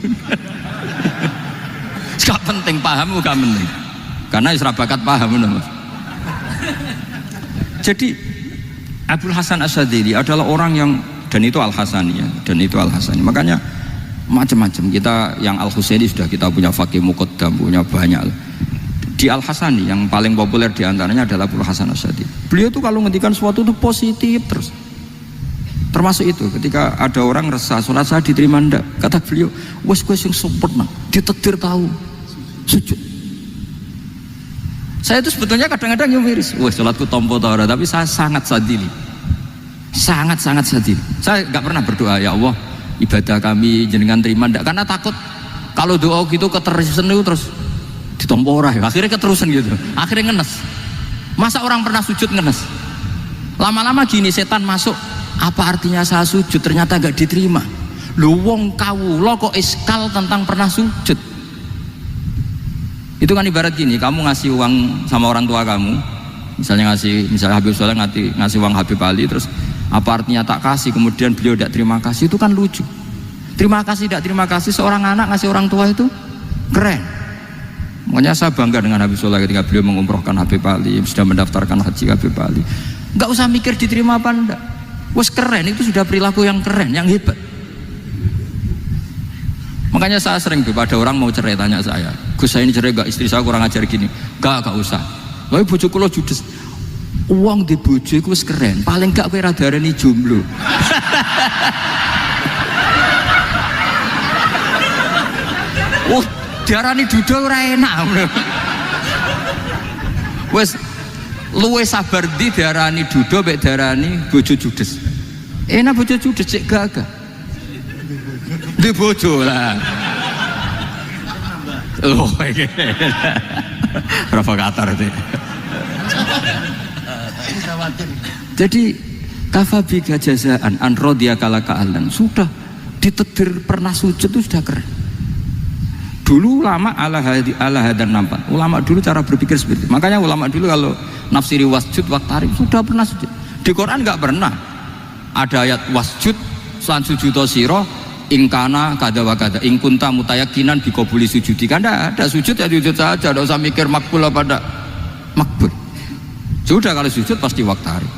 Gak penting paham, gak penting. Karena isra bakat paham, Mas. Jadi Abul Hasan Asyadzili adalah orang yang, dan itu Al-Hasani ya, dan itu Al-Hasani. Makanya macam-macam, kita yang Al-Husaini sudah kita punya Faqih Muqaddam, punya banyak. Di Al-Hasani yang paling populer diantaranya adalah Abul Hasan Asyadzili. Beliau tuh kalau ngendikan sesuatu itu positif terus. Termasuk itu ketika ada orang resah, sholat saya diterima ndak, kata beliau, wes yang sempurna, ditakdir tahu sujud. Saya itu sebetulnya kadang-kadang miris, wes sholatku tompo ora, tapi saya sangat sadili, sangat sadili. Saya nggak pernah berdoa ya Allah ibadah kami jenengan terima ndak, karena takut kalau doa gitu keterusan itu terus ditompo ora, akhirnya keterusan gitu, akhirnya ngenes. Masa orang pernah sujud ngenes? Lama-lama gini setan masuk, apa artinya saya sujud ternyata gak diterima. Lu wong kawula kok iskal tentang pernah sujud. Itu kan ibarat gini, kamu ngasih uang sama orang tua kamu, misalnya Habib Soleh ngasih uang Habib Ali, terus apa artinya tak kasih, kemudian beliau tidak terima kasih, itu kan lucu. Terima kasih tidak terima kasih, seorang anak ngasih orang tua itu keren. Makanya saya bangga dengan Habib Soleh ketika beliau mengumrohkan Habib Ali, sudah mendaftarkan haji Habib Ali. Nggak usah mikir diterima apa enggak, wes keren, itu sudah perilaku yang keren, yang hebat. Makanya saya sering ada orang mau cerai tanya saya, Gus saya ini cerai gak, istri saya kurang ajar gini. Gak usah, tapi bojo kula judes. Uang di bojo itu wes keren, paling gak kowe ra darani jomblo. Oh, diarani duda ora enak. Wes luwe sabar di diarani duda mek diarani bojo judes. Enak bojo judes cek gagah. Di bojo lah. Oh, provokator itu. Jadi kafabika jazaan an radiyakala ka'alan, sudah ditakdir pernah sujud itu sudah keren. Dulu ulama ala hadan nampak. Ulama dulu cara berpikir seperti itu. Makanya ulama dulu kalau nafsiri wasjud waqtarib sudah pernah sujud. Di Quran nggak pernah ada ayat wasjud lan sujudo siro ingkana kada wa kada ingkunta mutayakinan bikobuli sujudi. Kan ada sujud ya sujud saja, tidak usah mikir makbul apa tidak makbul. Sudah kalau sujud pasti waqtarib.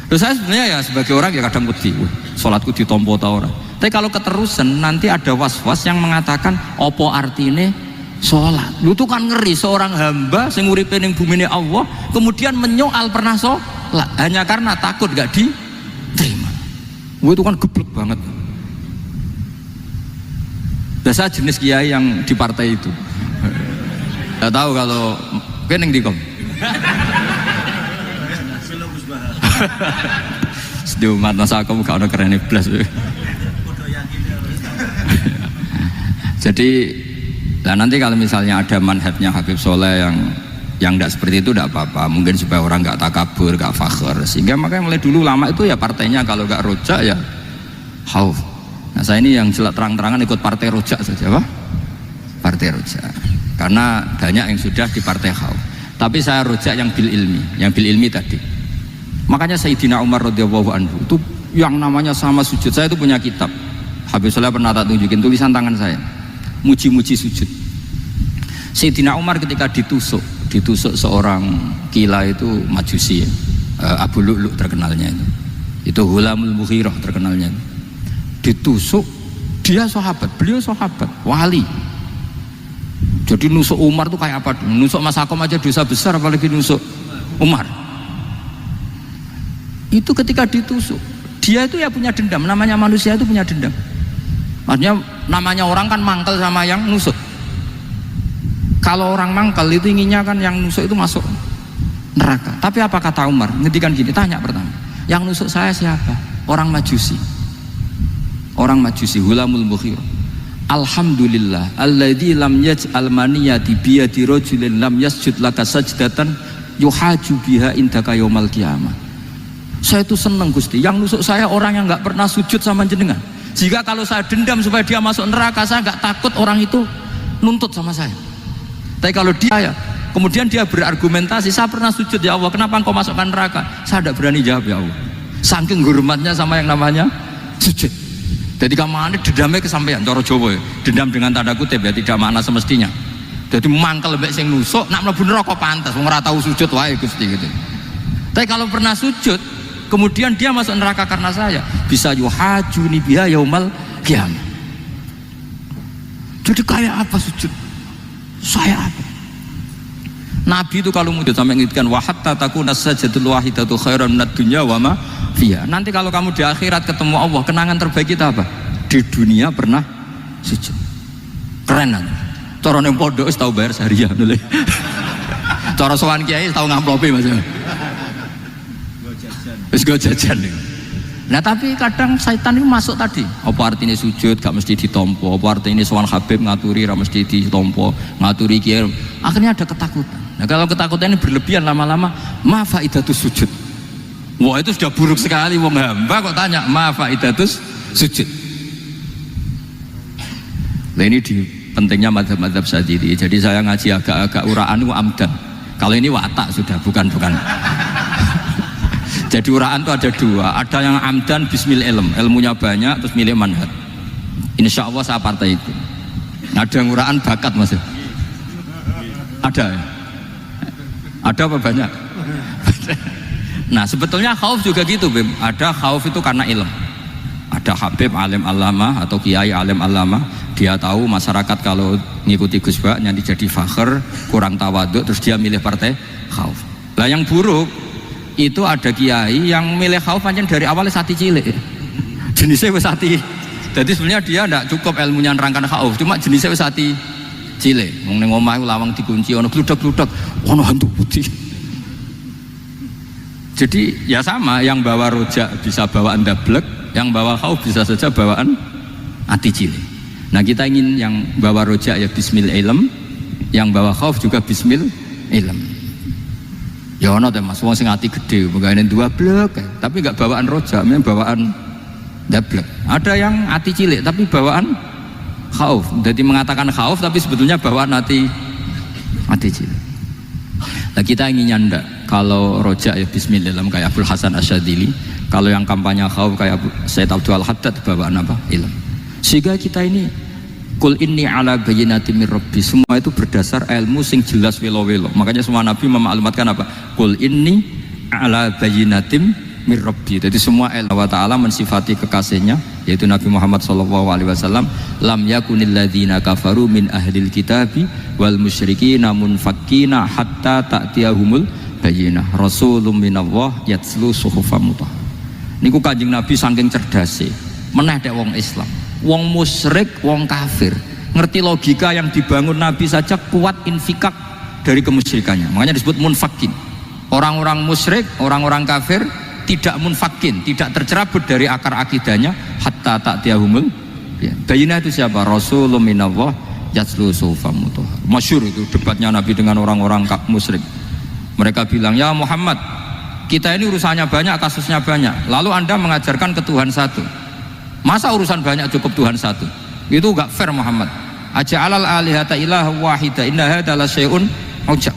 Terus saya sebenarnya ya sebagai orang ya kadang wedi, sholatku ditompo ta ora. Tapi kalau keterusan nanti ada was-was yang mengatakan opo artine sholat. Lu tuh kan ngeri seorang hamba sing uripe ning bumine Allah kemudian menyoal pernah sholat hanya karena takut gak diterima. Wah itu kan geblek banget. Biasa jenis kiai yang di partai itu. Gak tahu kalau kening dikom. Sediumat masa kamu gak ada keren iblis. Jadi nah nanti kalau misalnya ada manhajnya Habib Soleh yang tidak seperti itu tidak apa-apa, mungkin supaya orang nggak takabur, nggak fakhr, sehingga makanya mulai dulu lama itu ya partainya kalau nggak rojak ya khauf. Nah saya ini yang jelas terang-terangan ikut partai rojak saja, apa? Partai rojak, karena banyak yang sudah di partai khauf. Tapi saya rojak yang bil ilmi tadi. Makanya Sayyidina Umar radhiyallahu anhu itu yang namanya sama sujud, saya itu punya kitab. Habib Soleh pernah tak tunjukin tulisan tangan saya. Muji-muji sujud. Sayyidina Umar ketika ditusuk seorang kila itu Majusi ya. Abu Lu'lu' terkenalnya itu Hulamul Mughirah terkenalnya itu. Ditusuk, dia sahabat, beliau sahabat wali. Jadi nusuk Umar tuh kayak apa? Nusuk Mas Akom aja dosa besar, apalagi nusuk Umar. Itu ketika ditusuk, dia itu ya punya dendam, namanya manusia itu punya dendam. Maksudnya namanya orang kan mangkel sama yang nusuk. Kalau orang mangkel itu inginnya kan yang nusuk itu masuk neraka. Tapi apa kata Umar? Ngendikan gini, tanya pertama, yang nusuk saya siapa? Orang Majusi. Orang Majusi, Hulamul Mughirah. Alhamdulillah alladzi lam yaj'al maniyati biyadi rajulin lam yasjud laka sajdatan yuhaju biha indaka yaumal qiyamah. Saya itu senang Gusti, yang nusuk saya orang yang nggak pernah sujud sama jenengan. Jika kalau saya dendam supaya dia masuk neraka, saya nggak takut orang itu nuntut sama saya. Tapi kalau dia kemudian dia berargumentasi, saya pernah sujud ya Allah, kenapa engkau masukkan neraka? Saya tidak berani jawab ya Allah, saking hormatnya sama yang namanya sujud. Jadi kamane dendamnya kesampaian cara Jawa ya. Dendam dengan tanda kutip ya, tidak makna semestinya. Jadi mangkel mbek sing nusuk nak mlebu neraka pantes wong ora tau sujud wae Gusti gitu. Tapi kalau pernah sujud kemudian dia masuk neraka karena saya, bisa yuhajuni biha yaumal qiyamah. Jadi kayak apa sujud? Saya apa? Nabi itu kalau mudah sampai ngingetkan wa hatta takuna sajdatul wahidatu khairan minad dunya wa ma fiha. Nanti kalau kamu di akhirat ketemu Allah, kenangan terbaik kita apa? Di dunia pernah sujud. Keren kan? Cara ning pondok wis tau bayar seharian lho. Cara sowan kiai tau ngamplopi Mas. Wis go jajan. Nah tapi kadang setan itu masuk tadi. Apa artinya sujud gak mesti ditompo? Apa artinya sowan Habib ngaturi ra mesti ditompo? Ngaturi kiai. Akhirnya ada ketakutan. Nah kalau ketakutan ini berlebihan lama-lama, ma faidatus sujud. Wah itu sudah buruk sekali wong hamba kok tanya ma faidatus sujud. Nah ini di pentingnya mazhab-mazhab Syadzili. Jadi saya ngaji agak-agak uraan itu amdan. Kalau ini watak sudah bukan. Jadi uraan itu ada dua. Ada yang amdan bismil ilm, ilmunya banyak terus milih manhaj. Insya Allah saya partai itu. Ada yang uraan bakat Mas. Ada ya? Ada apa banyak? Nah sebetulnya khauf juga gitu Bim. Ada khauf itu karena ilm. Ada Habib alim alama atau kiai alim alama, dia tahu masyarakat kalau ngikuti Gus Bak nanti jadi fakhr, kurang tawaduk, terus dia milih partai khauf. Lah yang buruk itu ada kiai yang milih khauf pancen dari awalnya sati cilik. Jenisnya wis sati. Jadi sebenarnya dia tidak cukup ilmunya nerangkan khauf, cuma jenisnya wis sati cilik. Wong ning omah lawang dikunci, ono gludak-gludak, ono hantu putih. Jadi ya sama, yang bawa rojak bisa bawaan dablek, yang bawa khauf bisa saja bawaan ati cilik. Nah kita ingin yang bawa rojak ya bismil ilm, yang bawa khauf juga bismil ilm. Ya ono teh Mas, wong sing ati gede, pegawene dua blek, tapi enggak bawaan rojak, memang bawaan dablek. Ada yang ati cilik tapi bawaan khauf. Jadi mengatakan khauf tapi sebetulnya bawaan ati cilik. Nah kita ingin nyanda kalau rojak ya bismillah kayak Abdul Hasan Asyadzili, kalau yang kampanye khauf kayak Said Abdul Haddad bawaan apa? Ilm. Sehingga kita ini kul inni ala bayyinatin mir rabbi, semua itu berdasar ilmu sing jelas welo-welo. Makanya semua nabi memaklumatkan apa? Kul inni ala bayyinatin mir rabbi. Jadi semua Allah Ta'ala mensifati kekasihnya yaitu Nabi Muhammad SAW, lam yakunil ladzina kafaru min ahlil kitabi wal musyrikina munfakkina hatta ta'tiyahumul bayyinah rasulun minallah yatslu suhufam mutahhar. Niku Kanjeng Nabi saking cerdase meneh dek wong Islam, wong musyrik, wong kafir ngerti logika yang dibangun Nabi saja kuat infikak dari kemusyrikannya. Makanya disebut munfakin. Orang-orang musyrik, orang-orang kafir tidak munfakin, tidak tercerabut dari akar akidahnya hatta ta'tiyahumul bayyinah. Itu siapa? Rasulun minallah yatslu suhufam mutahhar. Masyhur itu debatnya Nabi dengan orang-orang musyrik. Mereka bilang, ya Muhammad, kita ini urusannya banyak, kasusnya banyak, lalu anda mengajarkan ke Tuhan satu, masa urusan banyak cukup Tuhan satu? Itu gak fair Muhammad. Aja'alal alihata ilaha wahida inna hadza la syai'un ujab.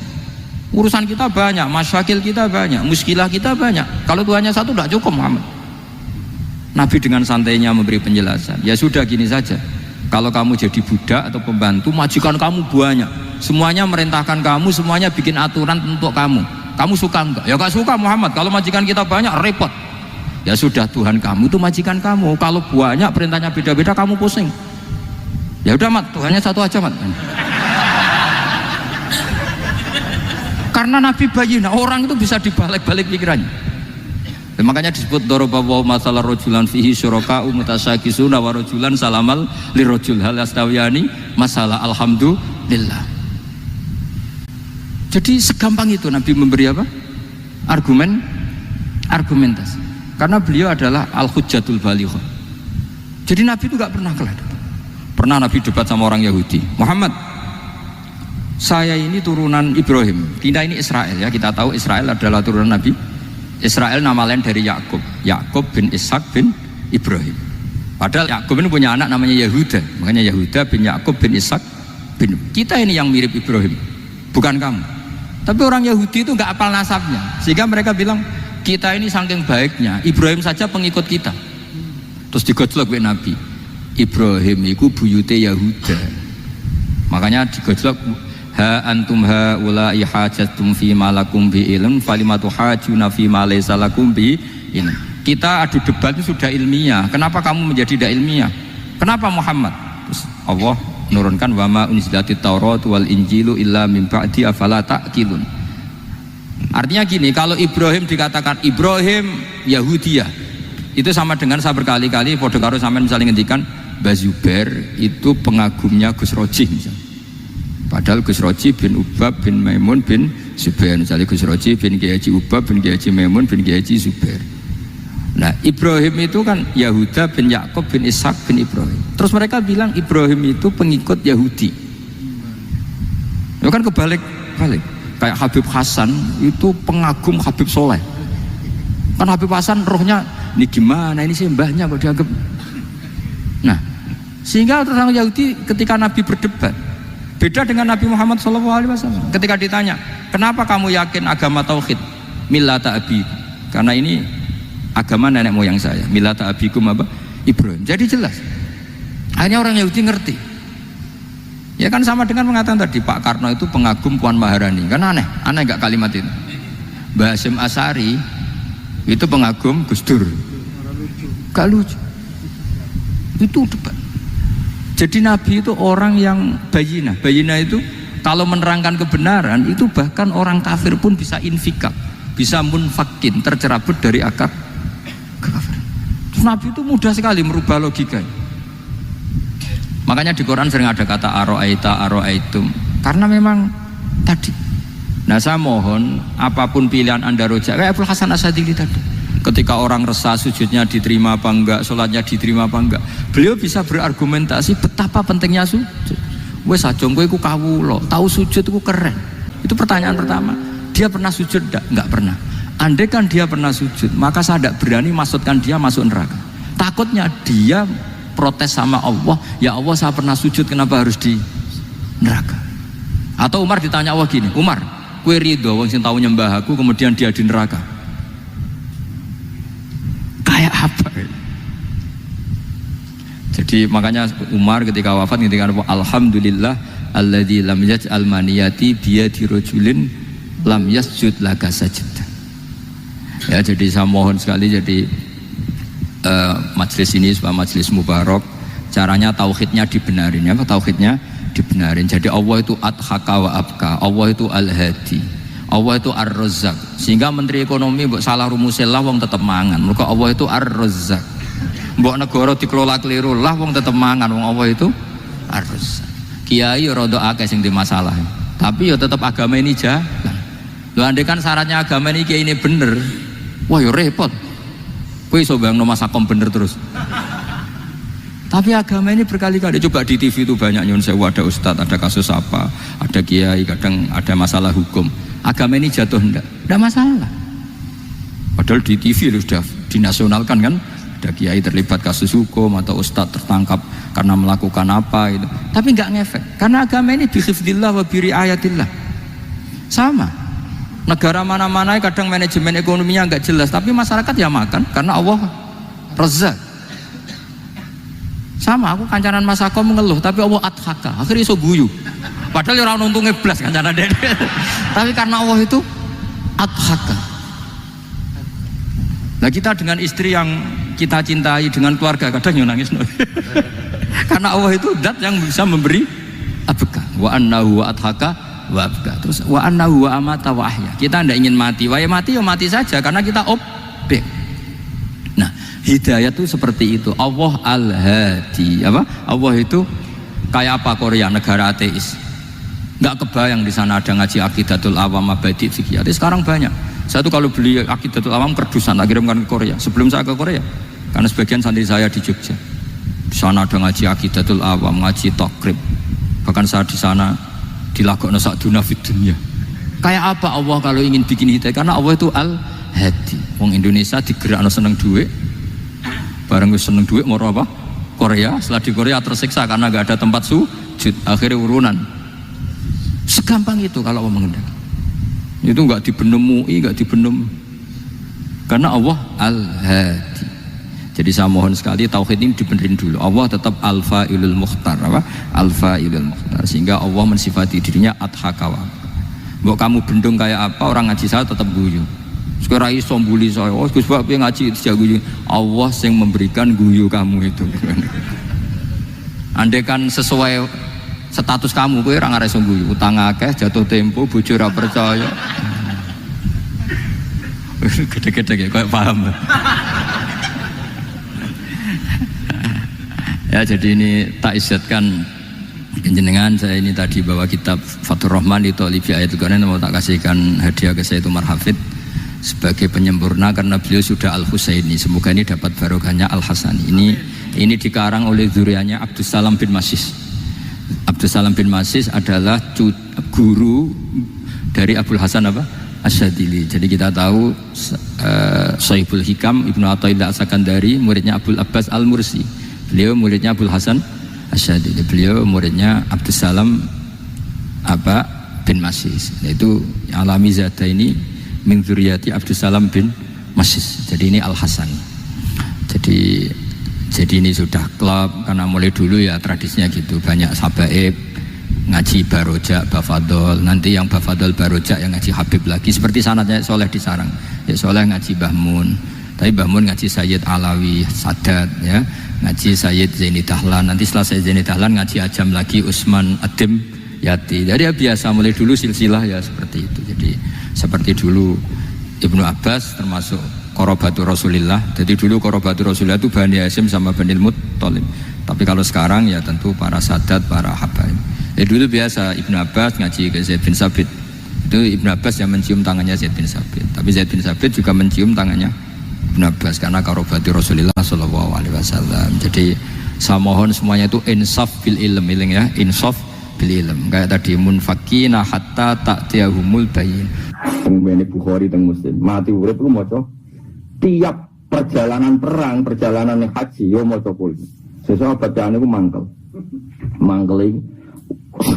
Urusan kita banyak, masyakil kita banyak, muskilah kita banyak, kalau Tuhannya satu tidak cukup Muhammad. Nabi dengan santainya memberi penjelasan, ya sudah gini saja, kalau kamu jadi budak atau pembantu, majikan kamu banyak, semuanya merintahkan kamu, semuanya bikin aturan untuk kamu suka enggak? Ya gak suka Muhammad, kalau majikan kita banyak repot. Ya sudah, Tuhan kamu itu majikan kamu, kalau banyak perintahnya beda-beda kamu pusing. Ya udah Mat, Tuhannya satu aja Mat. Karena Nabi bayyinah, orang itu bisa dibalik-balik pikirannya. Makanya disebut daraballahu masalah rajulan fihi syuraka'u mutasyakisuna wa rajulan salamal lirajul hal yastawiyani masalah alhamdulillah. Jadi segampang itu Nabi memberi apa? Argumentasi. Karena beliau adalah al-hujjatul balighah. Jadi Nabi itu gak pernah kalah. Pernah Nabi debat sama orang Yahudi, Muhammad, saya ini turunan Ibrahim, kita ini Israel ya, kita tahu Israel adalah turunan Nabi. Israel nama lain dari Yakub, Yakub bin Ishak bin Ibrahim. Padahal Yakub ini punya anak namanya Yahuda, makanya Yahuda bin Yakub bin Ishak bin. Kita ini yang mirip Ibrahim. bukan kamu. Tapi orang Yahudi itu nggak apal nasabnya, sehingga mereka bilang kita ini saking baiknya Ibrahim saja pengikut kita. Terus digojlok oleh Nabi, Ibrahim itu buyute Yahuda. Makanya digojlok, ha antum haula'i hajatum fi ma lakum bi ilm falimatu hajuna fi ma laysa lakum bi ilm. Kita adu debat itu sudah ilmiah, kenapa kamu menjadi tidak ilmiah? Kenapa Muhammad? Terus Allah menurunkan wa ma unzilatit Taurat wal Injilu illa min ba'di afala ta'qilun. Artinya gini, kalau Ibrahim dikatakan Ibrahim Yahudiyah, itu sama dengan saya berkali-kali podo karo sampean misalnya ngendikan Mbah Zubair itu pengagumnya Gus Roji misalnya. Padahal Gus Roji bin Ubab bin Maimun bin Zubair, misalnya Gus Roji bin Kiai Haji Ubab bin Kiai Haji Maimun bin Kiai Haji Zubair. Nah Ibrahim itu kan Yahuda bin Yakub bin Ishak bin Ibrahim. Terus mereka bilang Ibrahim itu pengikut Yahudi. Itu kan kebalik-balik. Kayak Habib Hasan itu pengagum Habib Soleh. Kan Habib Hasan rohnya ini gimana, ini sih mbahnya kok dianggap. Nah sehingga orang Yahudi ketika Nabi berdebat beda dengan Nabi Muhammad SAW. Ketika ditanya kenapa kamu yakin agama tauhid, millata abi, karena ini agama nenek moyang saya, millata abikum apa? Ibrahim. Jadi jelas akhirnya orang Yahudi ngerti. Ya kan sama dengan mengatakan tadi Pak Karno itu pengagum Puan Maharani, kan aneh gak kalimat itu. Mbah Hasyim Asy'ari itu pengagum Gus Dur, gak lucu. Itu debat. Jadi Nabi itu orang yang bayinah itu kalau menerangkan kebenaran itu bahkan orang kafir pun bisa infikak, bisa munfakin, tercerabut dari akar kekafiran. Nabi itu mudah sekali merubah logika. Makanya di Quran sering ada kata aro'aitum, karena memang tadi. Nah saya mohon apapun pilihan anda rojak kayak Abul Hasan Asy'adili tadi, ketika orang resah sujudnya diterima apa enggak, sholatnya diterima apa enggak, beliau bisa berargumentasi betapa pentingnya sujud. Wes sajong kowe iku kawula, tahu sujud iku keren. Itu pertanyaan pertama. Dia pernah sujud enggak pernah. Andai kan dia pernah sujud, maka saya tidak berani masukkan dia masuk neraka. Takutnya dia protes sama Allah, ya Allah saya pernah sujud, kenapa harus di neraka? Atau Umar ditanya Allah gini, Umar, kowe ridho wong sing tau nyembah aku kemudian dia di neraka? Kayak apa? Jadi makanya Umar ketika wafat ketika alhamdulillah alladzi lam yaj'al maniyati biyadi rajulin lam yasjud laka sajdah. Ya jadi saya mohon sekali jadi majelis ini sebuah majelis mubarak, caranya tauhidnya dibenarin. Apa tauhidnya dibenarin? Jadi Allah itu adhaka wa abka, Allah itu al-hadi, Allah itu ar-razzaq. Sehingga menteri ekonomi mbok salah rumusil lah wong tetep mangan. Mergo Allah itu ar-razzaq. Mbok negara dikelola keliru lah wong tetep mangan, wong Allah itu ar-razzaq. Kiai rada akeh sing di masalah, tapi ya tetep agama ini jalan. Lho andai kan syaratnya agama ini kiai ini bener, wah ya repot. Kowe iso bayangno masakom bener terus. Tapi agama ini berkali-kali coba di TV itu banyak nyun sewu, ada ustadz, ada kasus apa, ada kiai, kadang ada masalah hukum. Agama ini jatuh enggak masalah. Padahal di TV sudah dinasionalkan kan, ada kiai terlibat kasus hukum atau ustadz tertangkap karena melakukan apa itu. Tapi enggak ngefek karena agama ini bihifdillah wa biriayatillah. Sama. Negara mana-mana kadang manajemen ekonominya enggak jelas, tapi masyarakat ya makan karena Allah Razzaq. Sama aku kancanan Masako mengeluh, tapi Allah adhaka, akhirnya iso guyu. Padahal orang untungnya blas kancanan dede. Tapi karena Allah itu adhaka. Nah kita dengan istri yang kita cintai, dengan keluarga kadang nangis. Karena Allah itu zat yang bisa memberi abka. Wa annahu wa adhaka wa abka. Terus wa annahu wa amata wa ahya. Kita tidak ingin mati, wa ya mati ya mati saja karena kita objek. Nah hidayah itu seperti itu. Allah al-hadi. Apa? Allah itu kayak apa Korea, negara ateis. Nggak kebayang di sana ada ngaji Aqidatul Awam Abadi Fikih. Sekarang banyak. Saya tuh kalau beli Aqidatul Awam kerdusan, tak kirimkan ke Korea. Sebelum saya ke Korea, karena sebagian santri saya di Jogja. Di sana ada ngaji Aqidatul Awam, ngaji Takrib. Bahkan saya di sana dilakokno sakduna fid dunya. Kayak apa Allah kalau ingin bikin hidayah? Karena Allah itu al-hadi. Wong Indonesia digerakno seneng duit. Bareng wis seneng duit mau apa? Korea. Setelah di Korea tersiksa karena nggak ada tempat sujud. Akhirnya urunan. Segampang itu kalau Allah mengendaki. Itu enggak dibenem MUI, enggak dibenem. Karena Allah Al-Hadi. Jadi saya mohon sekali tauhid ini dibenerin dulu. Allah tetap Al-Fa'ilul Mukhtar, apa? Al-Fa'ilul Mukhtar. Sehingga Allah mensifati dirinya Adhaka wa Abka. Mbok kamu bendung kayak apa, orang ngaji saya tetap guyu. Sekarang iso mbuli saya. Oh, Gus Bab ngaji dia guyu. Allah yang memberikan guyu kamu itu. Andai kan sesuai status kamu, kowe ora ngarep guyu. Utang akeh, jatuh tempo, bojo ora percaya. Gede-gede kayak paham. Ya, jadi ini tak isyatkan jenengan. Saya ini tadi bawa kitab Fathur Rahman di Thalibi Ayatul Quran, mau tak kasihkan hadiah ke Sayyid Umar Hafid sebagai penyempurna karena beliau sudah Al-Husaini. Semoga ini dapat barokahnya Al-Hasani. Ini dikarang oleh zurianya Abdus Salam bin Masis. Abdus Salam bin Masis adalah guru dari Abul Hasan apa? Asyadili. Jadi kita tahu Sahibul Hikam Ibnu Athaillah As-Sakandari muridnya Abul Abbas Al-Mursi. Beliau muridnya Abul Hasan Asyadili. Beliau muridnya Abdus Salam bin Masis. Itu alami zata ini min dzurriyyati Abdus Salam bin Masis. Jadi ini Al-Hasan. Jadi ini sudah klub karena mulai dulu ya tradisinya gitu, banyak sahabaib ngaji barojak, bafadol, nanti yang bafadol barojak yang ngaji Habib lagi, seperti sanadnya Soleh di Sarang. Ya Soleh ngaji Bahmun, tapi Bahmun ngaji Sayyid Alawi Sadat, ya ngaji Sayyid Zaini Dahlan, nanti setelah Sayyid Zaini Dahlan ngaji Ajam lagi Usman Adim Yati. Jadi ya biasa mulai dulu silsilah ya seperti itu. Jadi seperti dulu Ibnu Abbas termasuk Qorobatul Rasulillah. Jadi dulu Qorobatul Rasulillah itu Bani Hasyim sama Bani Muttalib. Tapi kalau sekarang ya tentu para sadat, para habaib. Dulu biasa Ibnu Abbas ngaji ke Zaid bin Sabit. Itu Ibnu Abbas yang mencium tangannya Zaid bin Sabit. Tapi Zaid bin Sabit juga mencium tangannya Ibnu Abbas karena Qorobatul Rasulillah sallallahu alaihi wasallam. Jadi saya mohon semuanya itu insaf bil ilm, ya, insaf bil ilm. Kayak tadi munfakina hatta ta'tiyahumul bayin. Ini Bukhari dan Muslim. Mati urip lu maca tiap perjalanan perang, perjalanan haji yo maca kul. Sesuk bacaan iku mangkel. Mangkel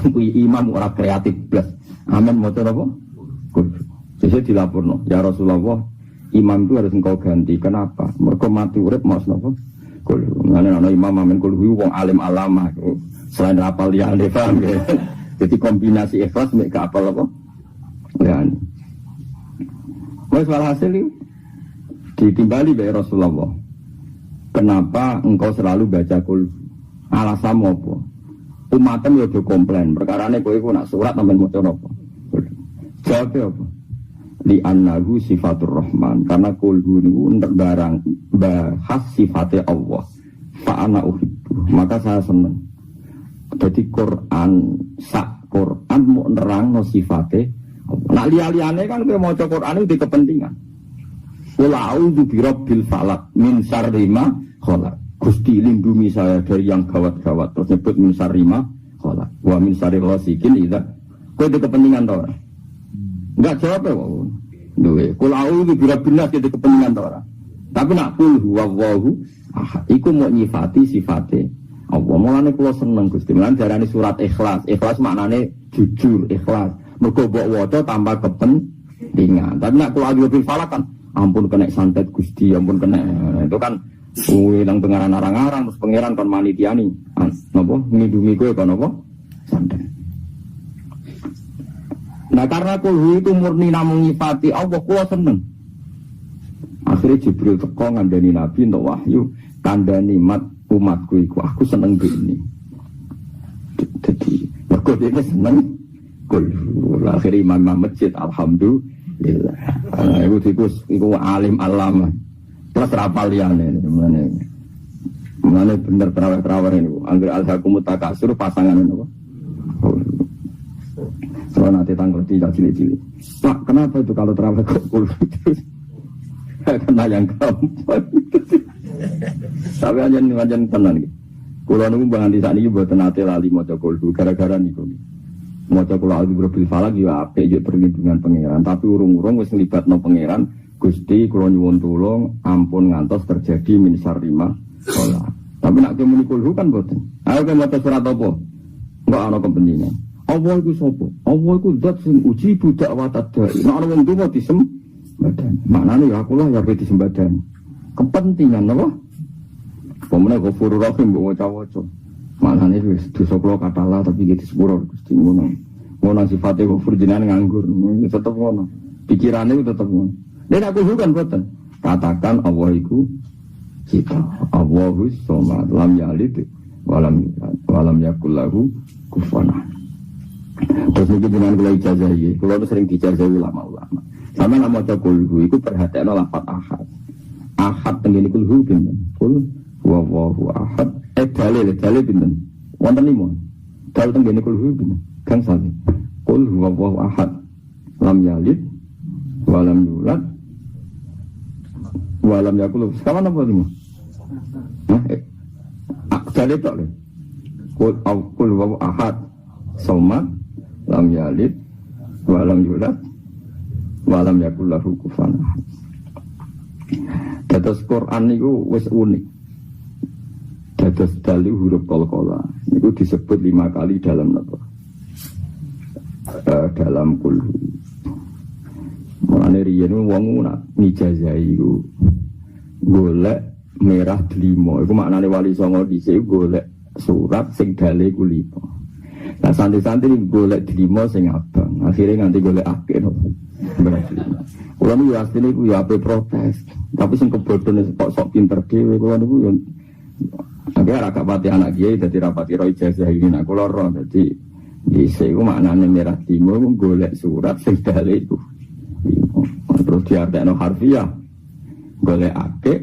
iki imam ora kreatif blas. Amin maca apa? Kul. Sesuk dilaporno, ya Rasulullah, imam itu harus engkau ganti. Kenapa? Mergo mati urip mas napa? Kul. Ngene ana imam amin kul wong alim alama. Selain apal liyane paham ya. Jadi kombinasi ikhlas mek gak apal apa? Ya. Wes walhasil ditimbali bae Rasulullah. Kenapa engkau selalu baca kul? Alasan apa? Umatem yo do komplain. Perkarane kowe iku nak surat sampean maca napa? Jawab apa? Li annahu sifatur rahman. Karena kul niku barang bahas sifatnya Allah. Fa ana uhibbu. Maka saya seneng. Jadi Quran sak Quran mau nerangno sifatnya. Nak liya-liyane kan kowe maca Quran itu kepentingan. Qul a'udzu birabbil falaq min syarri ma khalaq. Gusti lindungi saya dari yang gawat-gawat. Terus nyebut min syarri ma khalaq. Wa min syarri ghasikin idza. Kowe itu kepentingan ta ora? Enggak jawab ya, Pak. Duwe. Qul a'udzu birabbil nas itu kepentingan ta ora? Tapi nak qul huwallahu ahad iku mau nyifati sifate Allah. Mulane kula seneng Gusti. Mulane darani surat Ikhlas. Ikhlas maknane jujur, ikhlas. Mergo mbok waca tanpa kepentingan. Tapi nak kula a'udzu bil falaq kan ampun kena santet Gusti, ampun kena itu kan nang pengaran arang-arang terus pangeran kon manitiani napa ngidungi kowe kon apa santet. Nah karena kulhu itu murni namung nyifati Allah, kula seneng. Akhirnya Jibril teko ngandani Nabi untuk wahyu kandhani umatku iku aku seneng begini. Jadi mergo dhewe seneng kulhu. Akhirnya imam masjid alhamdulillah. Iku alim alama. Plus rapal liyane mana bener terawih ini. Angger alhaqum takasur pasangan niku. So nanti tanggal 3 cilik-cilik. Pak, kenapa itu kalau terawih kok kulhu terus? Kena yang keempat. Tapi aja tenan iki. Kula niku bangun di sakniki mboten nate lali maca kulhu gara-gara niku. Maca kula a'udzu birabbil falaq ya apik yo perlindungan pangeran, tapi urung-urung wis nglibatno pangeran, Gusti kula nyuwun tulung ampun ngantos terjadi min syarri ma khalaq. Tapi nek muni kulhu kan mboten. Ayo ke maca surat apa? Enggak ana kepentingan. Allah iku sapa? Allah iku zat sing uji budak wa tadai. Nek ana wong donga disembadani. Maknane ya aku lah ya disembadani. Kepentingan apa? Pemene Ghafurur Rahim mbok waca-waca. Maknane wis dosa kula katalah tapi iki disepuro Gusti ngono. Ngono sifate Ghafur jenengan nganggur. Tetep ngono. Pikirane tetep ngono. Nek aku bukan boten. Katakan Allah iku kita. Allahus somad lam yalid walam yakul lahu kufuwan ahad. Terus iki jenengan kula ijazahi. Kula sering dijazahi ulama-ulama. Sama nama maca kulhu iku perhatiane lafaz ahad. Ahad tengene kulhu pinten? Kul huwallahu ahad. Dalil pinten? Wonten 5. Dalil tengene kulhu pinten? Kang sami. Kul huwallahu ahad. Lam yalid walam yulad walam yakul. Sekarang apa ini? Dalil tok lho. Kul huwallahu ahad. Somad lam yalid walam yulad walam yakul lahu kufuwan ahad. Dados Quran niku wis unik. Dados dalil huruf qalqala niku disebut 5 kali dalam napa? Dalam kulhu. Mulane riyen wong nak nijazahi iku golek merah delima. Iku maknane wali songo dhisik golek surat sing dalil ku 5. Nah santri-santri golek delima sing abang. Akhirnya nganti golek akeh no. Kula niku asline iku ya ape protes. Tapi sing kebodhone sok pinter dhewe kula niku yo agak agak pati anak kiai dadi rapati ro ijazah ini nak kula ro dadi dhisik iku maknane merah delima golek surat sing dalil iku. Terus diartekno harfiah golek akeh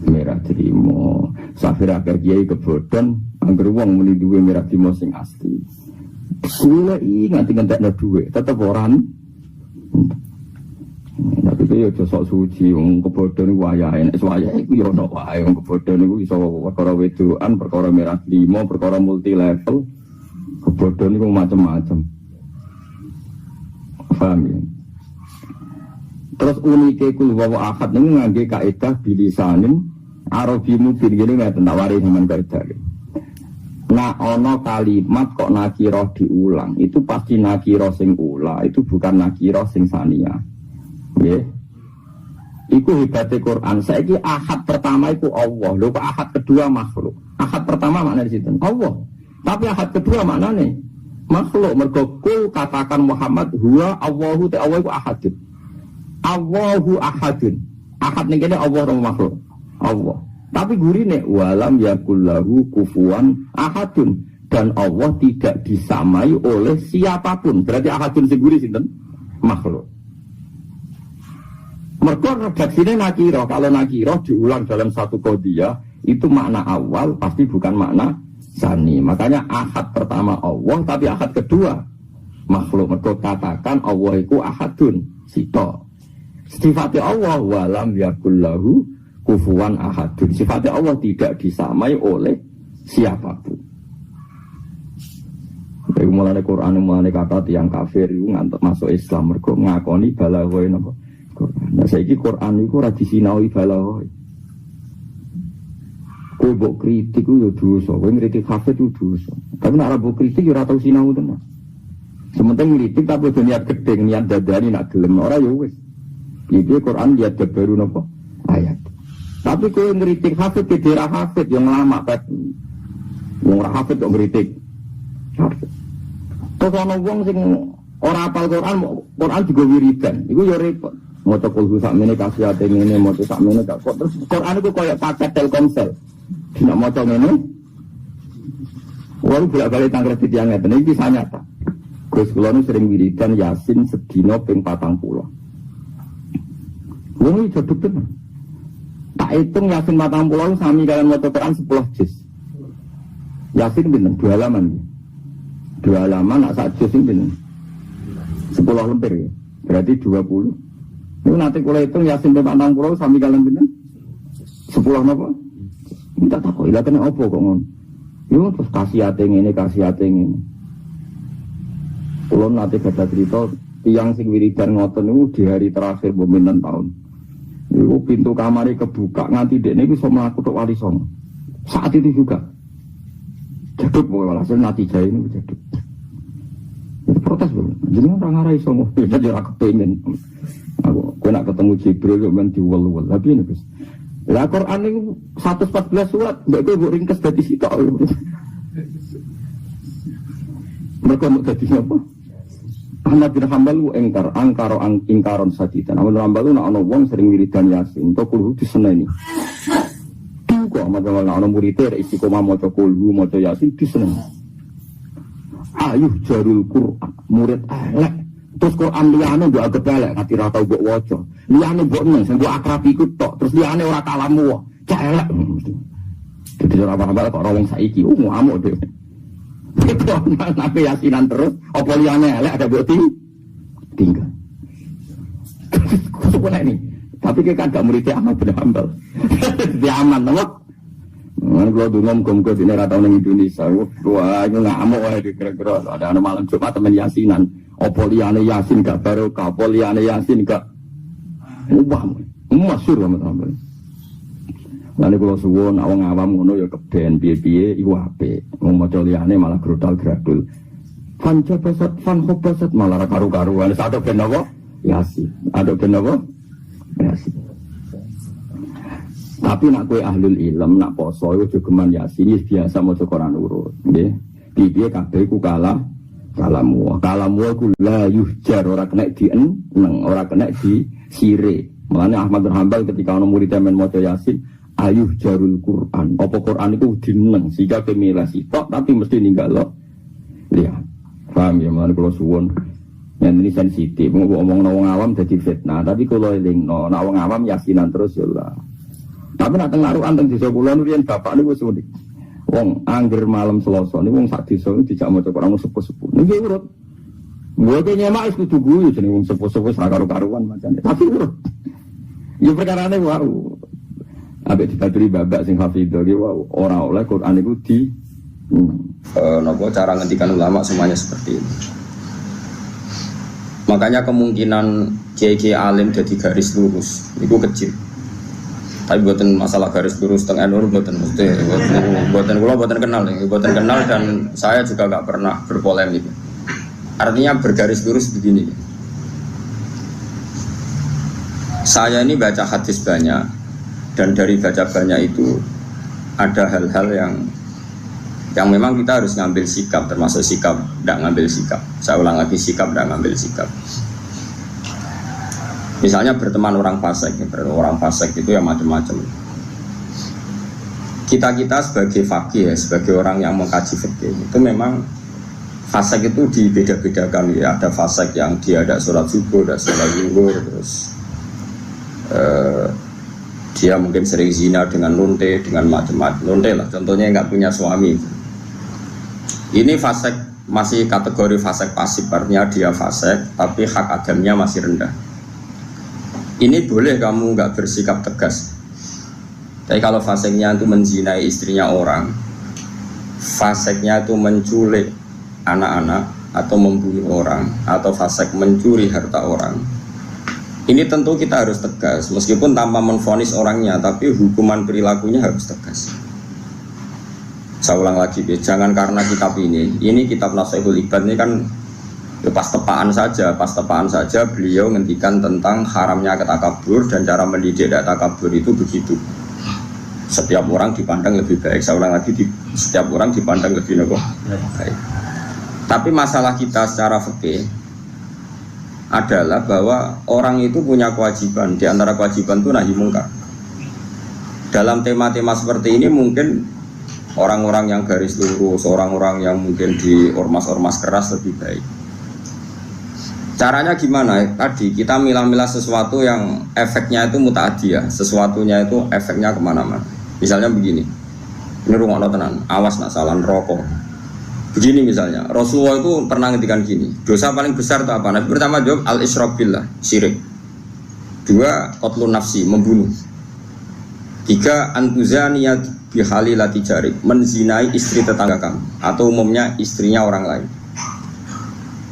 merah delima. Safir akeh kiai kebodhon angger wong muni duwe merah delima sing asli. Sule nganti ngentekno dhuwit tetep ora. Tapi itu ya sok suci wong kebodhon iku wayahe nek wayahe iku ya ono wae wong kebodhon iku iso perkara wedoan, perkara merah lima, perkara multi level. Kebodhon iku macam-macam. Paham ya? Terus unike kul wa ahad niku ngangge kaidah bilisanin Arabi mubin ngene ngeten tak wari sampean kaidah. Nah ono kalimat kok nakirah diulang itu pasti nakirah sing ula itu bukan nakirah sing saniyah. Nggih. Iku hebate Quran. Saiki ahad pertama itu Allah, lho kok ahad kedua makhluk. Ahad pertama maknane sinten? Allah. Tapi ahad kedua maknane makhluk. Mergo kul katakan Muhammad huwa Allahu ta Allah iku ahadun. Allahu ahadun. Ahad ning kene Allah ora makhluk. Allah. Tapi gurine walam yakul lahu kufuwan ahadun dan Allah tidak disamai oleh siapapun. Berarti ahadun sing guri sinten? Makhluk. Mergo redaksine nakirah. Kalau nakirah diulang dalam satu qadhiyah itu makna awal pasti bukan makna sani. Makanya ahad pertama Allah tapi ahad kedua makhluk. Mergo katakan Allah iku ahadun sita. Sifatnya Allah walam yakul lahu kufuwan ahadun. Sifatnya Allah tidak disamai oleh siapapun. Iku mulane Quran mulane kata tiyang kafir iku ngantuk masuk Islam mergo ngakoni balaghah napa Quran. Nah saiki Quran iku ora disinaui balaghah. Kowe mbok kritik ku yo dosa, kowe ngritik kafir ku dosa. Tapi nek ora mbok kritik yo ora tau sinau tenan. Sementing ngritik tapi aja niat gedeng, niat dadani nak gelem ora yo wis. Iki Quran lihat baru napa ayat. Tapi kowe ngritik hafid ke daerah hafid yang lama kan. Wong ora hafid kok ngritik. Terus ana wong sing ora hafal Quran juga wiridan. Iku ya repot. Maca kulhu sakmene kasihate ngene, maca sakmene gak kok terus Quran iku koyo paket Telkomsel. Nek maca ngene wae bolak-balik tanggal tiyang ngeten iki kisah nyata. Gus kula nu sering wiridan Yasin sedina ping 40. Wong iki jodhok tenan. Tak hitung Yasin 40 sami kalian maca Quran 10 juz. Yasin pinten 2 halaman. 2 halaman nak sak juz pinten? 10 lembar ya. Berarti 20. Niku nanti kula hitung Yasin 40 sami kalian pinten? 10 napa? Minta takok ila kena apa kok ngono. Yo terus kasihate ngene. Kula nate baca cerita tiyang sing wiridan ngoten niku di hari terakhir pemerintahan tahun. Iku pintu kamar kebuka nganti dekne iku iso mlaku tok wali songo. Saat itu juga. Jaduk pokoke hasil natijah ini jaduk. protes lho. Jenengan ora ngarai iso ngono, ya ora kepengin. Aku nak ketemu Jibril yo men diwel-wel. Lah piye Gus? Lah Quran niku 114 surat, mbok kowe mbok ringkes dadi sitok. Mereka mau dadi apa? Ahmad bin Hanbal ingkaron sadidan. Ahmad bin Hanbal nak ana wong sering wiridan Yasin, to kudu diseneni. Kok Ahmad bin Hanbal ana murid istiqomah maca kulhu, maca Yasin diseneni. Ayuh jarul Quran, murid elek. Terus Quran liyane mbok anggap elek, ati ra tau mbok waca. Liyane mbok neng, sing mbok akrab iku tok. Terus liyane ora kalamu, cek elek. Dadi ora apa-apa kok ora wong saiki, ngamuk dhewe. Itu nabi Yasinan terus, apa liyane elek ada mbok tinggal. Kuwi ini. Tapi kan gak muridnya Ahmad bin Hanbal. Dia aman, napa? Mana kalau dulu ngomong di negara tahun Indonesia, wah itu ngamuk wah kira-kira ada malam Jumat temen Yasinan, opoliane Yasin gak baru, opoliane Yasin gak ubah, masyhur teman-teman. Lalu kalau suwon awang awam ngono ya keben piye-piye iku apik, wong maca liyane malah grudal gradul. Fan khobasat malah karu-karuan. Ada ben apa? Yasin. Ada ben apa? Yasin. Tapi nak kowe ahlul ilm nak poso iku jogeman Yasin biasa maca Quran urut, nggih. Piye kabeh ku kalamu ku la yuhjar ora kena dieneng, ora kena disire. Mulane Ahmad bin Hanbal ketika ana murid men maca Yasin, ayuh jarul Quran. Apa Quran itu dineng sehingga kemilah sitok tapi mesti ninggal lo. Lihat. Paham ya mulane kula suwun. Yang ini sensitif, ngomong wong awam dadi fitnah, tapi kula elingno, nek wong awam Yasinan terus ya lah. Tapi nak teng narukan teng desa kula riyen bapak niku wis unik. Wong angger malam Selasa niku wong sak desa niku dijak maca Quran sepuh-sepuh. Niki urut. Mboten nyemak wis kudu guyu jeneng wong sepuh-sepuh sak karo-karuan macane. Tapi urut. Ya perkarane wae. Abek dibaturi babak sing hafidho ki wae ora oleh Quran iku di napa cara ngendikan ulama semuanya seperti ini. Makanya kemungkinan kiai alim jadi garis lurus itu kecil. Tapi buatan masalah garis lurus teng NU buatan mesti buatan kenal dan saya juga nggak pernah berpolemik. Artinya bergaris lurus begini. Saya ini baca hadis banyak dan dari baca banyak itu ada hal-hal yang memang kita harus ngambil sikap, termasuk sikap tidak ngambil sikap. Saya ulang lagi, sikap tidak ngambil sikap. Misalnya berteman orang fasik itu ya macam-macam. Kita sebagai fakih, sebagai orang yang mengkaji fikih itu memang fasik itu dibeda-bedakan ya. Ada fasik yang dia ada sholat subuh, ada sholat zuhur, terus dia mungkin sering zina dengan nunte, dengan macam-macam. Nunte lah, contohnya nggak punya suami. Ini fasik masih kategori fasik pasif, artinya dia fasik tapi hak agamnya masih rendah. Ini boleh kamu nggak bersikap tegas. Tapi kalau faseknya itu menzinai istrinya orang, faseknya itu menculik anak-anak atau membunuh orang, atau fasek mencuri harta orang, ini tentu kita harus tegas. Meskipun tanpa menvonis orangnya, tapi hukuman perilakunya harus tegas. Saya ulang lagi, jangan karena kitab ini kitab Nasihatul Ibad ini kan pas tepaan saja beliau ngendikan tentang haramnya ketakabur dan cara mendidik takabur itu begitu. Setiap orang dipandang lebih baik. Saya ulang lagi, setiap orang dipandang lebih baik. Tapi masalah kita secara fikih adalah bahwa orang itu punya kewajiban. Di antara kewajiban itu nahi mungkar. Dalam tema-tema seperti ini mungkin orang-orang yang garis lurus, orang-orang yang mungkin di ormas-ormas keras lebih baik. Caranya gimana? Tadi kita milah-milah sesuatu yang efeknya itu muta'adiyah, sesuatunya itu efeknya kemana-mana. Misalnya begini, ini rungokno tenan, awas nak salah rokok. Begini misalnya, Rasulullah itu pernah ngendikan gini, dosa paling besar itu apa? Nabi pertama jawab al-isyrak billah, syirik. 2, qatlun nafsi, membunuh. 3, antuzaniyat bihalilati jarik, menzinai istri tetangga kamu atau umumnya istrinya orang lain.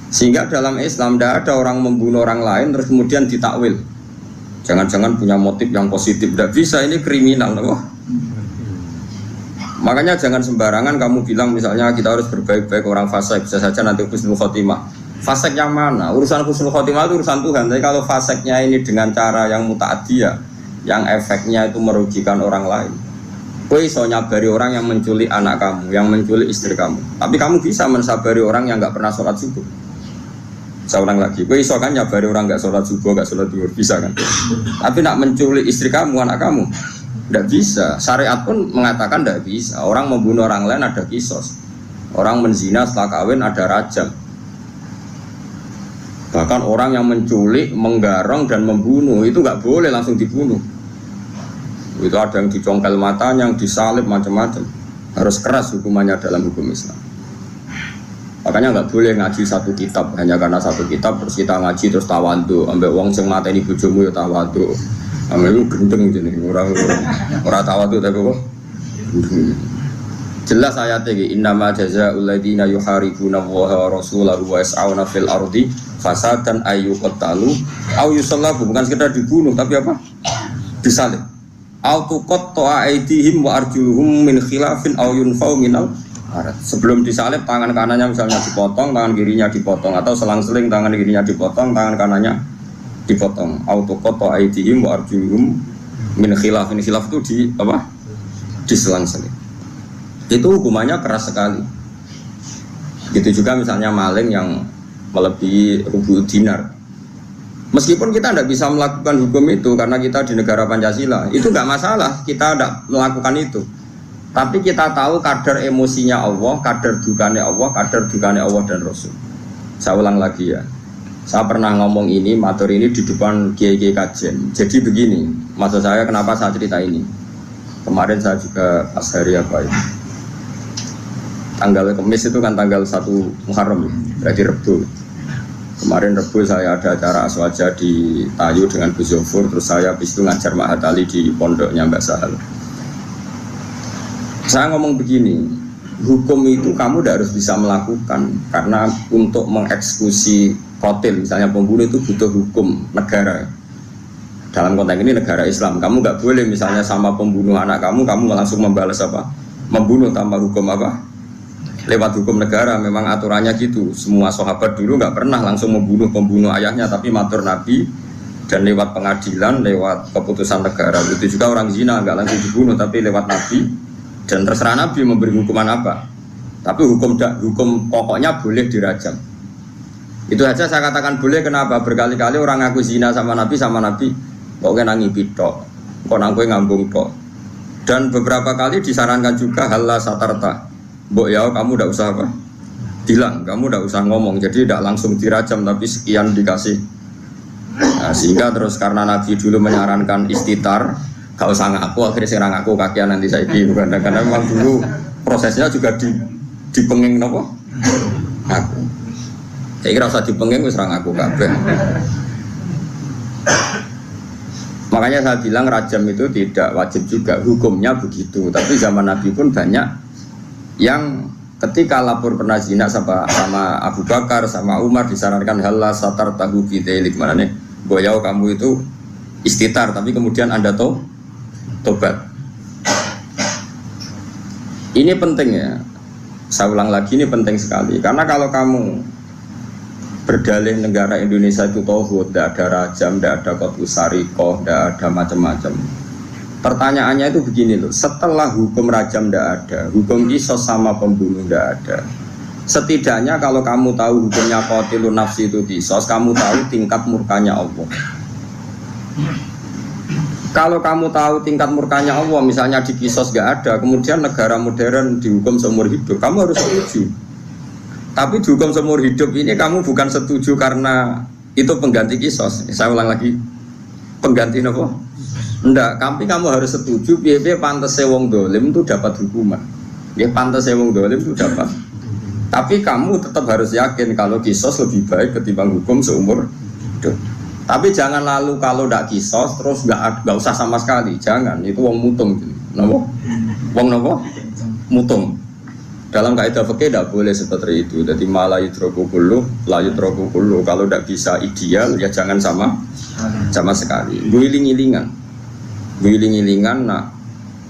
Sehingga dalam Islam tidak ada orang membunuh orang lain terus kemudian ditakwil. Jangan-jangan punya motif yang positif, tidak bisa, ini kriminal loh. Makanya jangan sembarangan kamu bilang misalnya kita harus berbaik-baik orang fasik, bisa saja nanti husnul khotimah. Fasek yang mana? Urusan husnul khotimah itu urusan Tuhan. Tapi kalau faseknya ini dengan cara yang muta'adiyah, yang efeknya itu merugikan orang lain. Kowe iso nyabari orang yang menculik anak kamu, yang menculik istri kamu. Tapi kamu bisa mensabari orang yang nggak pernah sholat subuh. Saya ulang lagi, kowe iso kan nyabari orang nggak sholat subuh, nggak sholat duhur, bisa kan? Tapi nak menculik istri kamu, anak kamu, nggak bisa. Syariat pun mengatakan nggak bisa. Orang membunuh orang lain ada kisos. Orang menzina setelah kawin ada rajam. Bahkan orang yang menculik, menggarong dan membunuh itu nggak boleh langsung dibunuh. Itu ada yang dicongkel matanya, yang disalib macam-macam. Harus keras hukumannya dalam hukum Islam. Makanya nggak boleh ngaji satu kitab hanya karena satu kitab terus kita ngaji terus tawadhu. Ambek wong sing mateni bojomu ya tawadhu. Ambek lu gendeng jenenge orang tawadhu tapi kok. Jelas ayatnya ini innama jazaa'ul ladzina yuharibuna Allaha wa rasulahu wa yas'auna fil ardi fasadan ayyuqtalu aw yusallabu, bukan sekedar dibunuh tapi apa? Disalib. Aw tuqatta'a aydihim wa arjuluhum min khilafin aw yunfau minal ard. Sebelum disalib tangan kanannya misalnya dipotong, tangan kirinya dipotong, atau selang-seling tangan kirinya dipotong, tangan kanannya dipotong. Aw tuqatta'a aydihim wa arjuluhum min khilafin. Khilaf itu di apa? Diselang-seling. Itu hukumannya keras sekali. Gitu juga misalnya maling yang melebihi rubu dinar. Meskipun kita tidak bisa melakukan hukum itu karena kita di negara Pancasila, itu nggak masalah, kita tidak melakukan itu. Tapi kita tahu kadar emosinya Allah, kadar dukanya Allah, kadar dukanya Allah dan Rasul. Saya ulang lagi ya. Saya pernah ngomong ini, matur ini di depan kiai-kiai kajian. Jadi begini, maksud saya kenapa saya cerita ini. Kemarin saya juga pas hari apa ini? Tanggal Kamis itu kan tanggal 1 Muharram, berarti Rebu. Kemarin Rebu saya ada acara aswaja di Tayu dengan Gus Zofur, terus saya habis itu ngajar Mahat Ali di pondoknya Mbak Sahal. Saya ngomong begini, hukum itu kamu tidak harus bisa melakukan, karena untuk mengeksekusi qatil, misalnya pembunuh itu butuh hukum negara. Dalam konteks ini negara Islam, kamu nggak boleh misalnya sama pembunuh anak kamu langsung membalas apa? Membunuh tanpa hukum apa? Lewat hukum negara, memang aturannya gitu. Semua sahabat dulu nggak pernah langsung membunuh pembunuh ayahnya, tapi matur Nabi dan lewat pengadilan, lewat keputusan negara. Itu juga orang zina nggak langsung dibunuh, tapi lewat Nabi dan terserah Nabi memberi hukuman apa. Tapi hukum pokoknya boleh dirajam. Itu aja saya katakan boleh. Kenapa? Berkali-kali orang ngaku zina sama Nabi pokoknya nangi pitok, kok nangkue ngambung tok. Dan beberapa kali disarankan juga halla satarta. Mbok ya kamu tidak usah apa? Bilang, kamu tidak usah ngomong. Jadi tidak langsung dirajam tapi sekian dikasih. Nah, sehingga terus karena Nabi dulu menyarankan istitar, gak usah ngaku, akhirnya saya ngaku kakian nanti saya bukan. Karena memang dulu prosesnya juga dipenging nopo. Ngaku. Saya kira usah dipenging wis ora ngaku kabeh. Makanya saya bilang rajam itu tidak wajib juga, hukumnya begitu. Tapi zaman Nabi pun banyak yang ketika lapor pernah zina sama Abu Bakar, sama Umar disarankan halal satar tahu bidelik, mana nih boyau kamu itu istitar, tapi kemudian anda tobat. Ini penting ya, saya ulang lagi, ini penting sekali. Karena kalau kamu berdalih negara Indonesia itu tauhid, tidak ada rajam, tidak ada qat'us sariqah, tidak ada macam-macam. Pertanyaannya itu begini loh, setelah hukum rajam tidak ada, hukum qisas sama pembunuh tidak ada. Setidaknya kalau kamu tahu hukumnya qatilun nafsi itu qisas, kamu tahu tingkat murkanya Allah. Kalau kamu tahu tingkat murkanya Allah, misalnya di qisas tidak ada, kemudian negara modern dihukum seumur hidup, kamu harus setuju. Tapi dihukum seumur hidup ini kamu bukan setuju karena itu pengganti qisas. Saya ulang lagi, pengganti apa? Enggak, tapi kamu harus setuju biaya pantas wong dolim itu dapat hukuman. Ya pantas wong dolim itu dapat. Tapi kamu tetap harus yakin kalau kisos lebih baik ketimbang hukum seumur hidup. Tapi jangan lalu kalau tidak kisos terus nggak usah sama sekali. Jangan, itu wong mutung. Nopo? Wong nopo? Mutung. Dalam kaidah fikih tidak boleh seperti itu. Jadi malah yutroku kullu, la yutroku kullu. Kalau tidak bisa ideal ya jangan sama sekali. Giling-gilingan, nah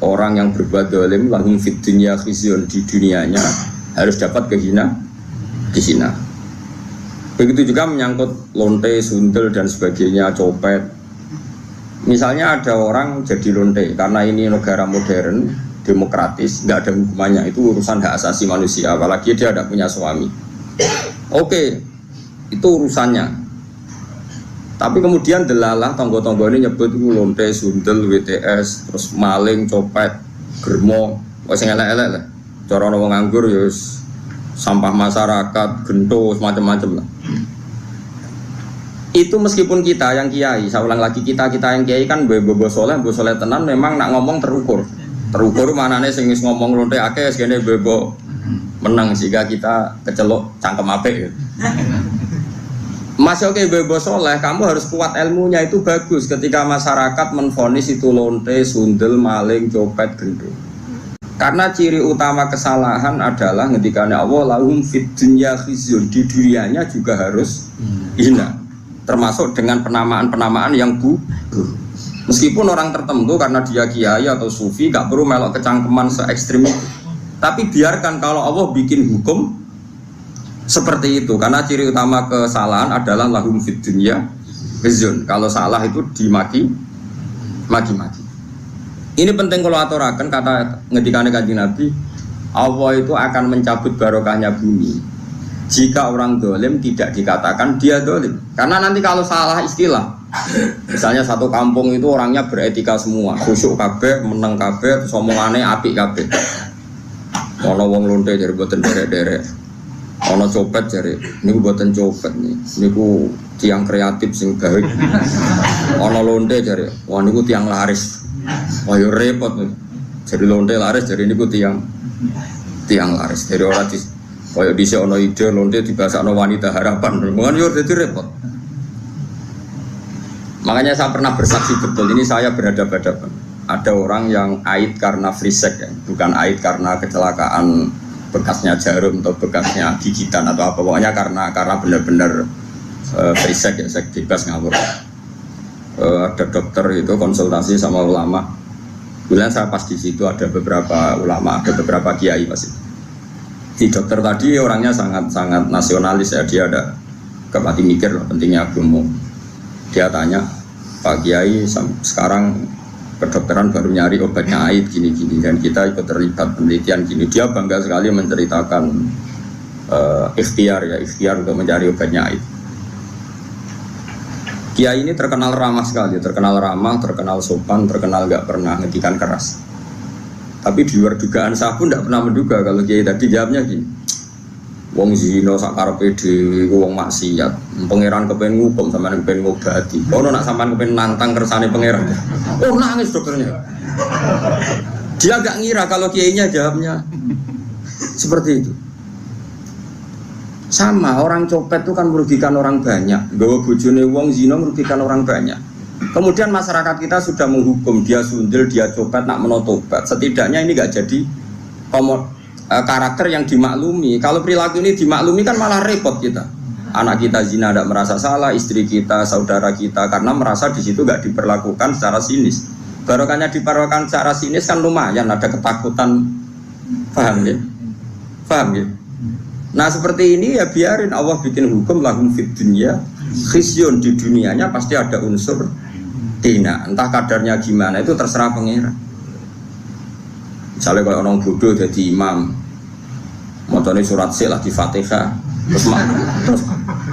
orang yang berbuat zalim lahum fid dunya khizyun, di dunianya harus dapat dihina. Begitu juga menyangkut lonte, sundel dan sebagainya, copet. Misalnya ada orang jadi lonte karena ini negara modern, demokratis, nggak ada hukumannya, itu urusan hak asasi manusia, apalagi dia tidak punya suami. Oke, itu urusannya. Tapi kemudian delalah tonggo-tonggo ini nyebut itu lonte, sundel, WTS, terus maling, copet, germo, wes elek-elek lah. Cara wong nganggur ya sampah masyarakat, gento, macam-macam lah. Itu meskipun kita yang kiai, saya ulang lagi kita yang kiai kan bobo soleh tenan memang nak ngomong terukur manane sing wis ngomong lonte akeh segene bobo menang sehingga kita kecelok cangkem apik. Mas oke bobo soleh, kamu harus kuat ilmunya itu bagus ketika masyarakat menvonis itu lonte, sundel, maling, copet, gendut. Karena ciri utama kesalahan adalah ngendikane Allah lahum fid dunya khizyun, di dunianya juga harus hina. Termasuk dengan penamaan-penamaan yang meskipun orang tertentu karena dia kiai atau sufi gak perlu melok kecangkeman se-ekstrim itu. Tapi biarkan kalau Allah bikin hukum seperti itu, karena ciri utama kesalahan adalah lahum fid dunya khizyun. Kalau salah itu dimaki-maki. Ini penting kalau aturaken kata ngedikane Kanjeng Nabi, Allah itu akan mencabut barokahnya bumi jika orang dolim tidak dikatakan dia dolim. Karena nanti kalau salah istilah, misalnya satu kampung itu orangnya beretika semua, khusyuk kabeh, meneng kabeh, terus omongane apik kabeh. Ono wong lonte jare boten derek-derek, ono copet jare niku boten copet nih, niku tiang kreatif sing gawe. Ono lonte jare, wah niku tiang laris. Wah yo repot nih. Jadi lonte laris, jadi niku tiang laris. Dari orang di kaya dhisik ana ide lonte dibasakno wanita harapan. Kan yo dadi repot. Makanya saya pernah bersaksi betul, ini saya berhadapan-hadapan. Ada orang yang aid karena free sex ya, bukan aid karena kecelakaan bekasnya jarum atau bekasnya gigitan atau apa, pokoknya karena benar-benar free sex ya, seks bebas ngawur. Ada dokter itu konsultasi sama ulama. Kemudian saya pas di situ ada beberapa ulama, ada beberapa kiai pasti. Si dokter tadi orangnya sangat nasionalis ya, dia ada kepati mikir loh pentingnya agama. Dia tanya, Pak Kiai sekarang kedokteran baru nyari obatnya aid gini-gini dan kita ikut terlibat penelitian gini. Dia bangga sekali menceritakan ikhtiar untuk mencari obatnya aid. Kiai ini terkenal ramah sekali, terkenal sopan, terkenal gak pernah ngedikan keras. Tapi di luar dugaan saya pun tidak pernah menduga kalau Kiai tadi jawabnya gini, wong zina sak karepe dhewe wong maksiat, pangeran kepen ngukum sampean kepen ngobati. Ono nak sampean kepen nantang kersane pangeran. Oh nangis dokternya. Dia gak ngira kalau kiainya jawabnya seperti itu. Sama orang copet itu kan merugikan orang banyak, gawa bojone wong zina merugikan orang banyak. Kemudian masyarakat kita sudah menghukum dia sundel, dia copet, nak menotobat. Setidaknya ini gak jadi karakter yang dimaklumi. Kalau perilaku ini dimaklumi kan malah repot kita. Anak kita zina tidak merasa salah, istri kita, saudara kita, karena merasa di situ gak diperlakukan secara sinis. Barokahnya diperlakukan secara sinis kan lumayan, ada ketakutan. Paham ya? Nah seperti ini ya biarin Allah bikin hukum lahum fid dunya khizyun, di dunianya pasti ada unsur hina, entah kadarnya gimana itu terserah pangeran. Misalnya kalau orang bodoh jadi imam, motornya surat sih lah di Fatihah,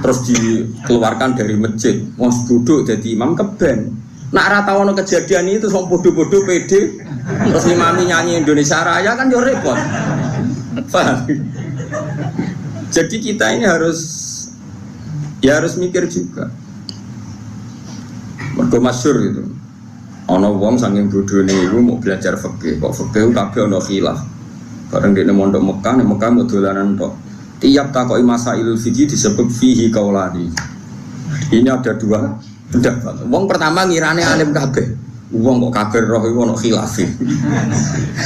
terus dikeluarkan dari masjid, mau bodoh jadi imam keben. Nak rata ono kejadian itu orang bodoh-bodoh pede, terus imami nyanyi Indonesia Raya kan yo repot. Paham? Jadi kita ini harus mikir juga. Mergo masyhur itu. Ana wong saking bodhone iku mau belajar fikih, kok fikih kabeh ana khilaf. Bareng dene mondok Mekah, nek Mekah mau dolanan tok. Tiap takoki masailul fikih disebut fihi qaulani. Ini ada dua pendapat. Wong pertama ngirane alim kabeh. Wong kok kabeh roh iku ana khilaf.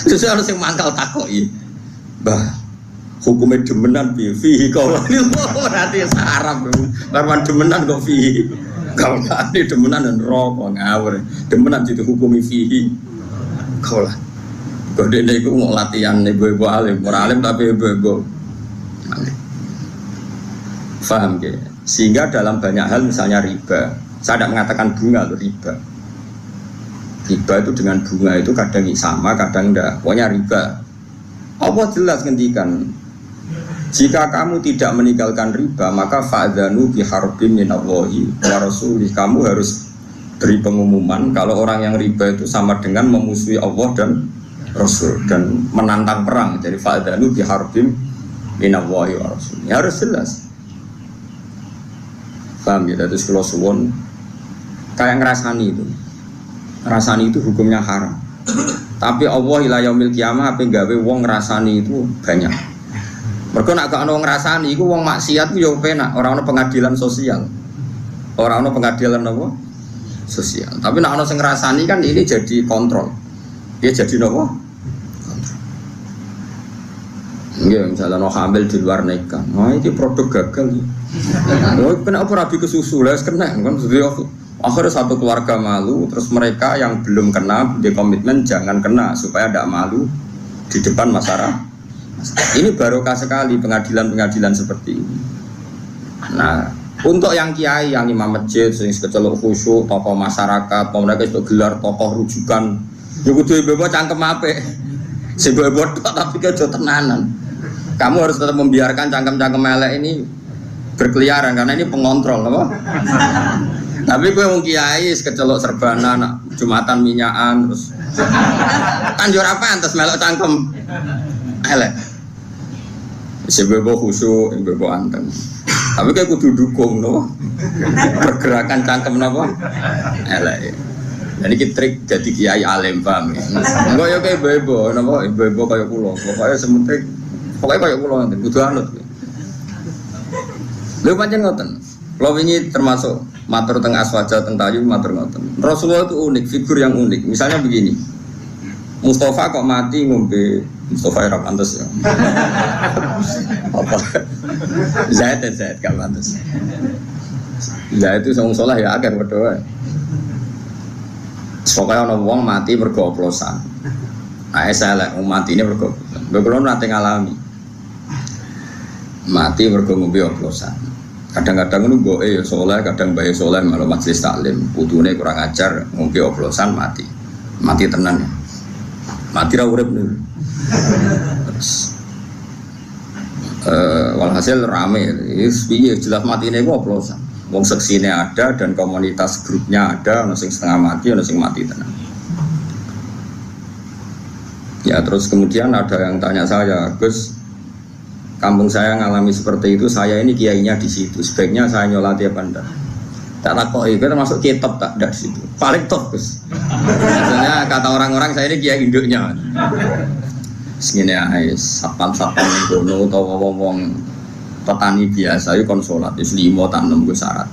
Terus ana sing mangkal takoki. Mbah, hukumnya demenan fihi qaulani. Berarti sarap. Barman demenan kok fihi. Kalau tadi demenan dan rokok ngawur, demenan itu hukumi fihi. Kau lah, kau dene itu mau latihan ibu-ibu alim, alim tapi ibu-ibu. Faham ya? Sehingga dalam banyak hal misalnya riba, saya tidak mengatakan bunga loh, riba. Riba itu dengan bunga itu kadang sama, kadang enggak. Pokoknya riba. Allah jelas ngendikan, jika kamu tidak meninggalkan riba, maka fa'dzanu biharbin minallahi wa rasulih. Kamu harus beri pengumuman kalau orang yang riba itu sama dengan memusuhi Allah dan Rasul dan menantang perang. Jadi fa'dzanu biharbin minallahi wa rasulih. Harus jelas. Paham ya? Terus kalau suwon kayak ngerasani itu hukumnya haram. Tapi Allah ila yaumil qiyamah apa gawe wong ngrasani itu banyak. Mergo nek gak ono ngrasani iku wong maksiat ku yo penak, ora ono pengadilan sosial. Ora ono pengadilan apa? Sosial. Tapi nek ono sing ngrasani kan ini jadi kontrol. Dia jadi apa? Kontrol. Nggih, misalnya no hamil di luar nikah. Nah, ini produk gagal. Oh, kenapa rabi ke susu lah, kena kan akhirnya satu keluarga malu, terus mereka yang belum kena di komitmen jangan kena supaya tidak malu di depan masyarakat. Ini barokah sekali pengadilan seperti ini. Nah, untuk yang kiai, yang imam masjid, sing kecelok khusyuk, tokoh masyarakat, mereka itu gelar tokoh rujukan, ya kudu bebo cangkem apik. Si bebo tapi kejo tenanan. Kamu harus tetap membiarkan cangkem-cangkem elek ini berkeliaran karena ini pengontrol, apa? Tapi gue mau kiai kecelok serbana, jumatan minyakan terus tanjur apa antas melok cangkem elek. Si bebo khusyuk, bebo anteng. Tapi kayak kudu dukung, no? Pergerakan cangkem apa? Elek. Jadi kita trik jadi kiai alim, paham ya? Enggak ya kayak bebo, no? Bebo kayak pulau, pokoknya sementing, pokoknya kayak pulau nanti, kudu anut. Lha pancen ngoten. Kalau ini termasuk matur teng aswaja teng tayu matur ngoten. Rasulullah itu unik, figur yang unik. Misalnya begini. Mustafa kok mati ngombe Mustafa ora pantes ya. Apa? Zaid gak pantes. Zaid itu wong saleh ya akeh padha wae. Pokoknya ana wong mati mergo oplosan. Nah, elek wong matine mergo. Kulo nate ngalami. Mati mergo ngombe oplosan. Kadang-kadang nunggu ya soleh, kadang bayi soleh malah majelis taklim, putune kurang ajar, ngombe oplosan mati tenan ya, mati ra urip nih. Walhasil rame, piye jelas mati ini gua oplosan, wong seksine ada dan komunitas grupnya ada, ono sing setengah mati, ono sing mati tenan. Ya terus kemudian ada yang tanya saya, Gus, kampung saya ngalami seperti itu, saya ini kiainya di situ. Sebaiknya saya nyolati apa enggak? Tak takoi, itu termasuk kitab tak ada di situ. Paling top, Gus. Maksudnya kata orang-orang saya ini kiai induknya. Segini aja, sapam-sapam ngono atau wong-wong petani biasa itu konsolat, itu 5 tak 6 gue syarat.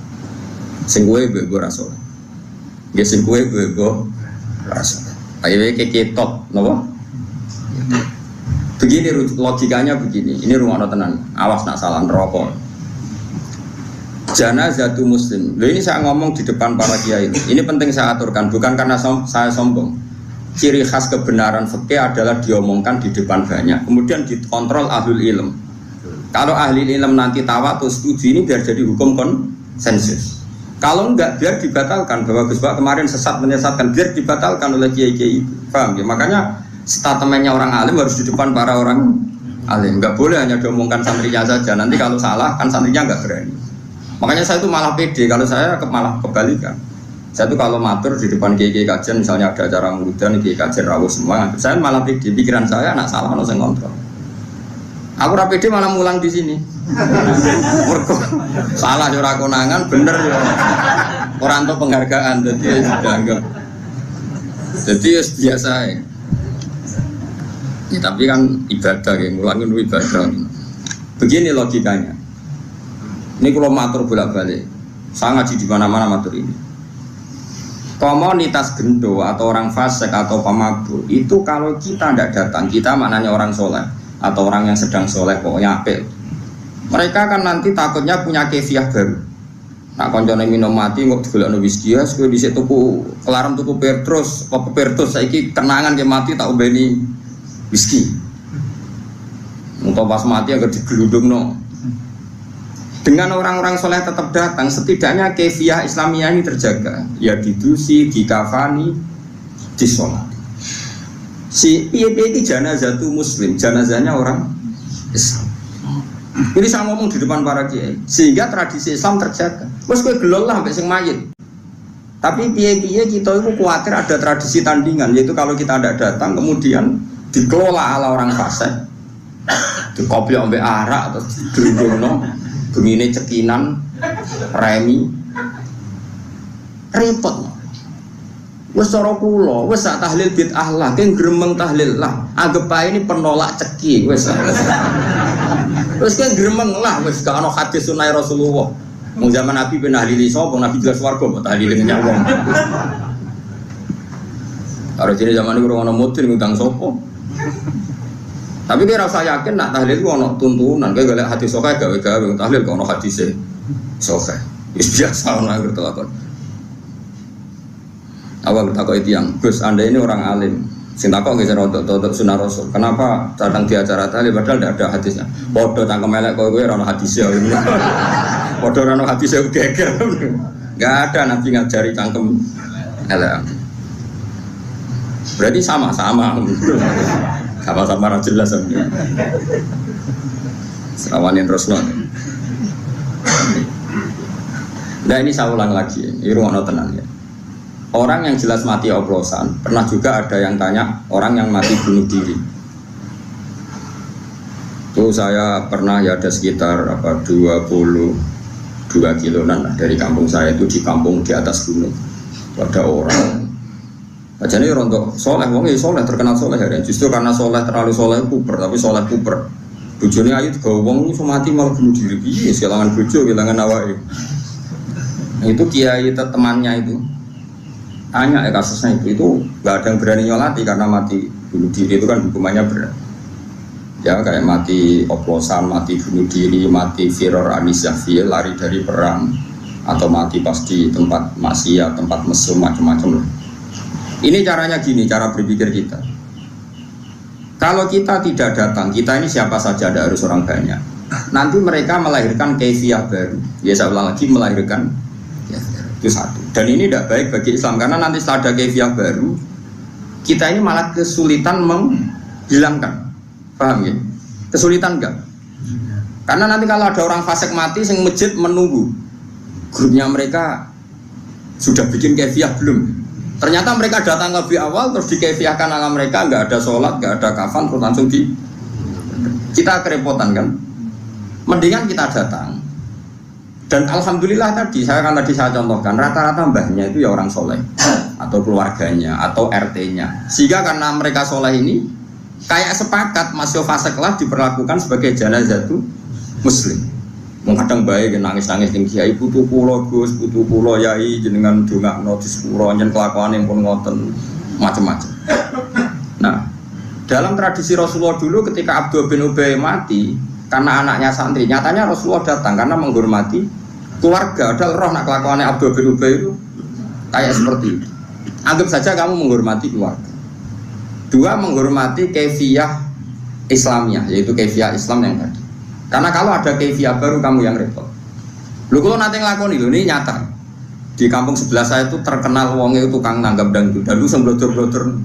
Sing gue rasul. Nggih sing gue rasul. Ayo kayak kitab, napa? Begini logikanya begini, ini rumah tenan, awas nak salah rokok. Janazatu muslim. Ini saya ngomong di depan para kiai ini penting saya aturkan, bukan karena saya sombong. Ciri khas kebenaran fikih adalah diomongkan di depan banyak, kemudian dikontrol ahlul ilm. Kalau ahli ilm nanti tawatur setuju ini biar jadi hukum konsensus. Kalau enggak biar dibatalkan, bahwa Gus Pak kemarin sesat menyesatkan, biar dibatalkan oleh kiai-kiai itu. Paham ya? Makanya statementnya orang alim harus di depan para orang alim. Enggak boleh hanya diomongkan santrinya saja. Nanti kalau salah kan santrinya enggak berani. Makanya saya itu malah pede. Kalau saya malah kebalikan. Saya itu kalau matur di depan kiai kajian, misalnya ada acara mudan, kiai kajian rawuh semua, saya malah pede. Pikiran saya anak salah, no saya kontrol. Aku rapede malah mulang di sini. Salah ora konangan, bener ya. Orang untuk penghargaan, jadi sudah enggak. Jadi biasa. Ya, tapi kan ibadah, ya, ngulangin ibadah. Begini logikanya. Ini kalau matur bolak-balik, saya ngaji di mana-mana matur ini. Komunitas gendo atau orang fasik atau pemabuk itu kalau kita tidak datang, kita maknanya orang soleh atau orang yang sedang soleh, pokoknya apel. Mereka kan nanti takutnya punya kefiah baru. Nak koncone minum mati kok digolekno whisky ya, kowe dhisik tuku kelarem tuku Petrus, apa Petrus saiki kenangan ke mati tak ubeni whisky. Untuk pas mati agak digelundungno. Dengan orang-orang soleh tetap datang, setidaknya kefiah Islamiyah ini terjaga. Ya didusi, dikafani, disolat. Si piye-piye ini janazah itu muslim, janazahnya orang Islam. Ini saya ngomong di depan para kiai, sehingga tradisi Islam terjaga. Terus gue gelol lah sampai sing mayit. Tapi piye-piye kita itu khawatir ada tradisi tandingan, yaitu kalau kita ada datang kemudian dikelola ala orang fasik, dikopi sampai arak atau dirundungno. Begini cekinan, remi, repot. Wes cara kula, wes sak tahlil bid'ah lah, keng gremeng tahlil lah. Anggap ae ini penolak ceki, wes. Wes keng gremeng lah, wes gak ono hadis sunah Rasulullah. Wong zaman Nabi ben tahlili sapa, Nabi jelas warga mbok tahlili nang wong. Karo jene zaman iku ono mudin ngundang sapa. Tapi kira rasa yakin nak tahlil ku ono tuntunan, kayak golek hadis sahih gawe-gawe tahlil kok ono hadise sahih. Wis biasa ono nang telakon. Awal takok tiyang, Gus, Anda ini orang alim. Sing takok nggih rodok sunah Rasul. Kenapa datang di acara tahlil padahal tidak ada hadisnya? Padha cangkem elek kowe ora ono hadise. Padha ora ono hadise geger. Enggak ada Nabi ngajari cangkem elek. Berarti sama-sama. Sama-sama ra jelas sebenarnya. Serawanin Rosno. Nah ini saya ulang lagi, ini ruang tenang ya. Orang yang jelas mati oplosan, pernah juga ada yang tanya orang yang mati bunuh diri. Itu saya pernah ya ada sekitar 22 kiloan dari kampung saya itu di kampung di atas gunung. Ada orang jadi rontok soleh, wong soleh terkenal soleh ya. Justru karena soleh terlalu soleh puber, tapi soleh puber. Bujone ayu juga wong iso mati malah bunuh diri. Iya, kehilangan bojo, kehilangan awake. Nah, itu kiai temannya itu tanya kasusnya itu nggak ada yang berani nyolati karena mati bunuh diri itu kan hukumannya berat. Ya kayak mati oplosan, mati bunuh diri, mati firor anisafil, lari dari perang, atau mati pas di tempat maksiat, tempat mesum macam-macam. Ini caranya gini, cara berpikir kita. Kalau kita tidak datang, kita ini siapa saja, tidak harus orang banyak. Nanti mereka melahirkan kefiah baru. Ya saya ulang lagi, melahirkan ya, itu satu. Dan ini tidak baik bagi Islam karena nanti setelah ada kefiah baru, kita ini malah kesulitan menghilangkan. Paham ya? Kesulitan enggak? Karena nanti kalau ada orang fasik mati, sing masjid menunggu. Grupnya mereka sudah bikin kefiah belum? Ternyata mereka datang lebih awal terus dikefiahkan ala mereka, nggak ada sholat, nggak ada kafan, terus langsung kita kerepotan kan. Mendingan kita datang. Dan alhamdulillah tadi saya contohkan rata-rata mbahnya itu ya orang soleh atau keluarganya atau RT-nya. Sehingga karena mereka soleh ini kayak sepakat masih fasik lah diperlakukan sebagai janazah muslim. Kadang baik nangis-nangis ning kiai putu kula Gus, putu kula yai jenengan dongakno di sepuro nyen kelakuane pun ngoten macam-macam. Nah, dalam tradisi Rasulullah dulu ketika Abdul bin Ubay mati karena anaknya santri, nyatanya Rasulullah datang karena menghormati keluarga. Ada roh nak kelakuane Abdul bin Ubay itu kayak seperti itu. Anggap saja kamu menghormati keluarga. Dua, menghormati kefiah Islamiyah, yaitu kefiah Islam yang tadi. Karena kalau ada kefiah baru kamu yang repot. Lu kalau nanti ngelakoni ini nyata. Di kampung sebelah saya itu terkenal wongnya itu tukang nanggap dangdut. Dan lu sembrotor-brotor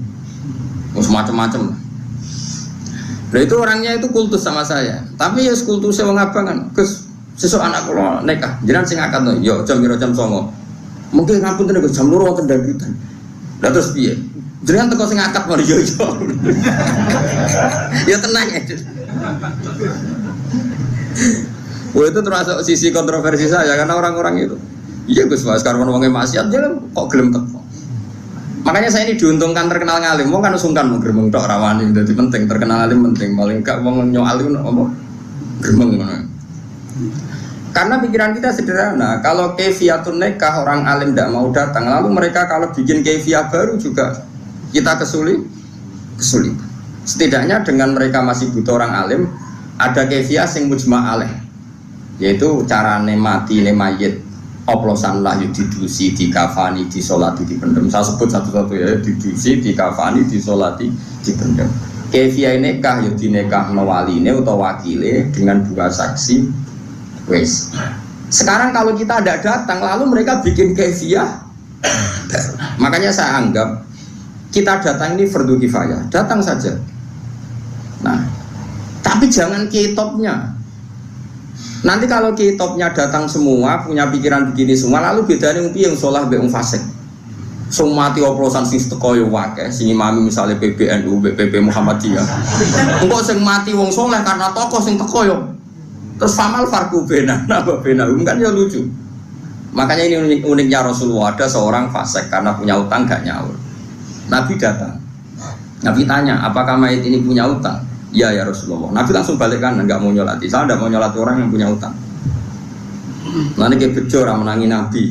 macam-macam. Nah itu orangnya itu kultus sama saya. Tapi ya kultusnya wong abangan. Gus, sesuk anak kula nikah. Jenengan sing akad to. Yo jam 9 jam 09. Mungkin ngampun tenan jam 2 wonten dangdutan. Lah terus piye? Jenengan teko sing akad mari yo. Ya tenang ya. Wah itu termasuk sisi kontroversi saya karena orang-orang itu iya Gus Mas karena wongnya maksiat dia kok gelem teko. Makanya saya ini diuntungkan terkenal ngalim. Wong kan sungkan mau gremeng tok rawani dadi penting terkenal alim penting paling gak wong nyoal itu apa gremeng ngono. Karena pikiran kita sederhana, kalau kefiatun nikah orang alim tidak mau datang, lalu mereka kalau bikin kefiah baru juga kita kesulitan. Setidaknya dengan mereka masih butuh orang alim, ada kefiah sing mujma' alaih, yaitu carane mati ne mayit oplosan lah didusi, dikafani, disolati, dipendem. Saya sebut satu-satu ya, didusi, dikafani, disolati, dipendem. Kefiah nikah ya dinekah waline atau wakile dengan dua saksi Wes. Sekarang kalau kita tidak datang, lalu mereka bikin kefiah. Makanya saya anggap kita datang ini fardu kifayah, datang saja. Nah, tapi jangan kitopnya. Nanti kalau kitopnya datang semua, punya pikiran begini semua, lalu bedanya yang sholah be fasik. Semua mati oplosan sing teko yo akeh, sing imami misalnya PBNU, BPP Muhammadiyah. Engko sing mati wong soleh karena tokoh sing teko yo. Terus famal farku bena, napa bena? Kan ya lucu. Makanya ini uniknya Rasulullah, ada seorang fasik karena punya utang gak nyaur. Nabi datang. Nabi tanya, apakah mayit ini punya utang? Ya ya Rasulullah. Nabi langsung balik kanan, nggak mau nyolati. Saya tidak mau nyolati orang yang punya utang. Nanti kayak bejo orang menangi Nabi.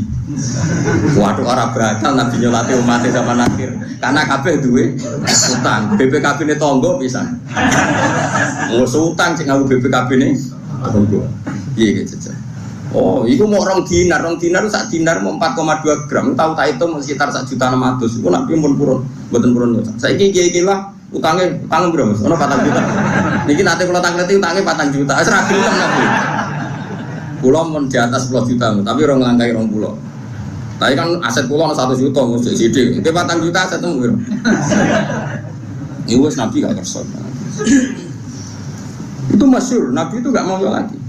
Waduh orang bakal Nabi nyolati umatnya sama nakir. Karena kabeh duwe utang. BPKB ini tonggo bisa. Mau utang sih ngaku BPKB ini tonggo. Iya gitu. Oh, itu mau orang dinar sak dinar mau 4,2 gram. Tahu tak itu sekitar 1.600.000. Itu Nabi pun purun, buatan purun. Saya kira utangnya berapa? Ono 4 juta. Niki nanti kalau tangleti utangnya 4 juta. Serah gelem Nabi. Pulau mun di atas 10 juta, tapi orang ngelangkai 20. Tapi kan aset pulau 1 juta mesti sidik. Itu 4 juta aset temu. Itu Nabi gak kerso. Itu masyhur, Nabi itu gak mau nyolati.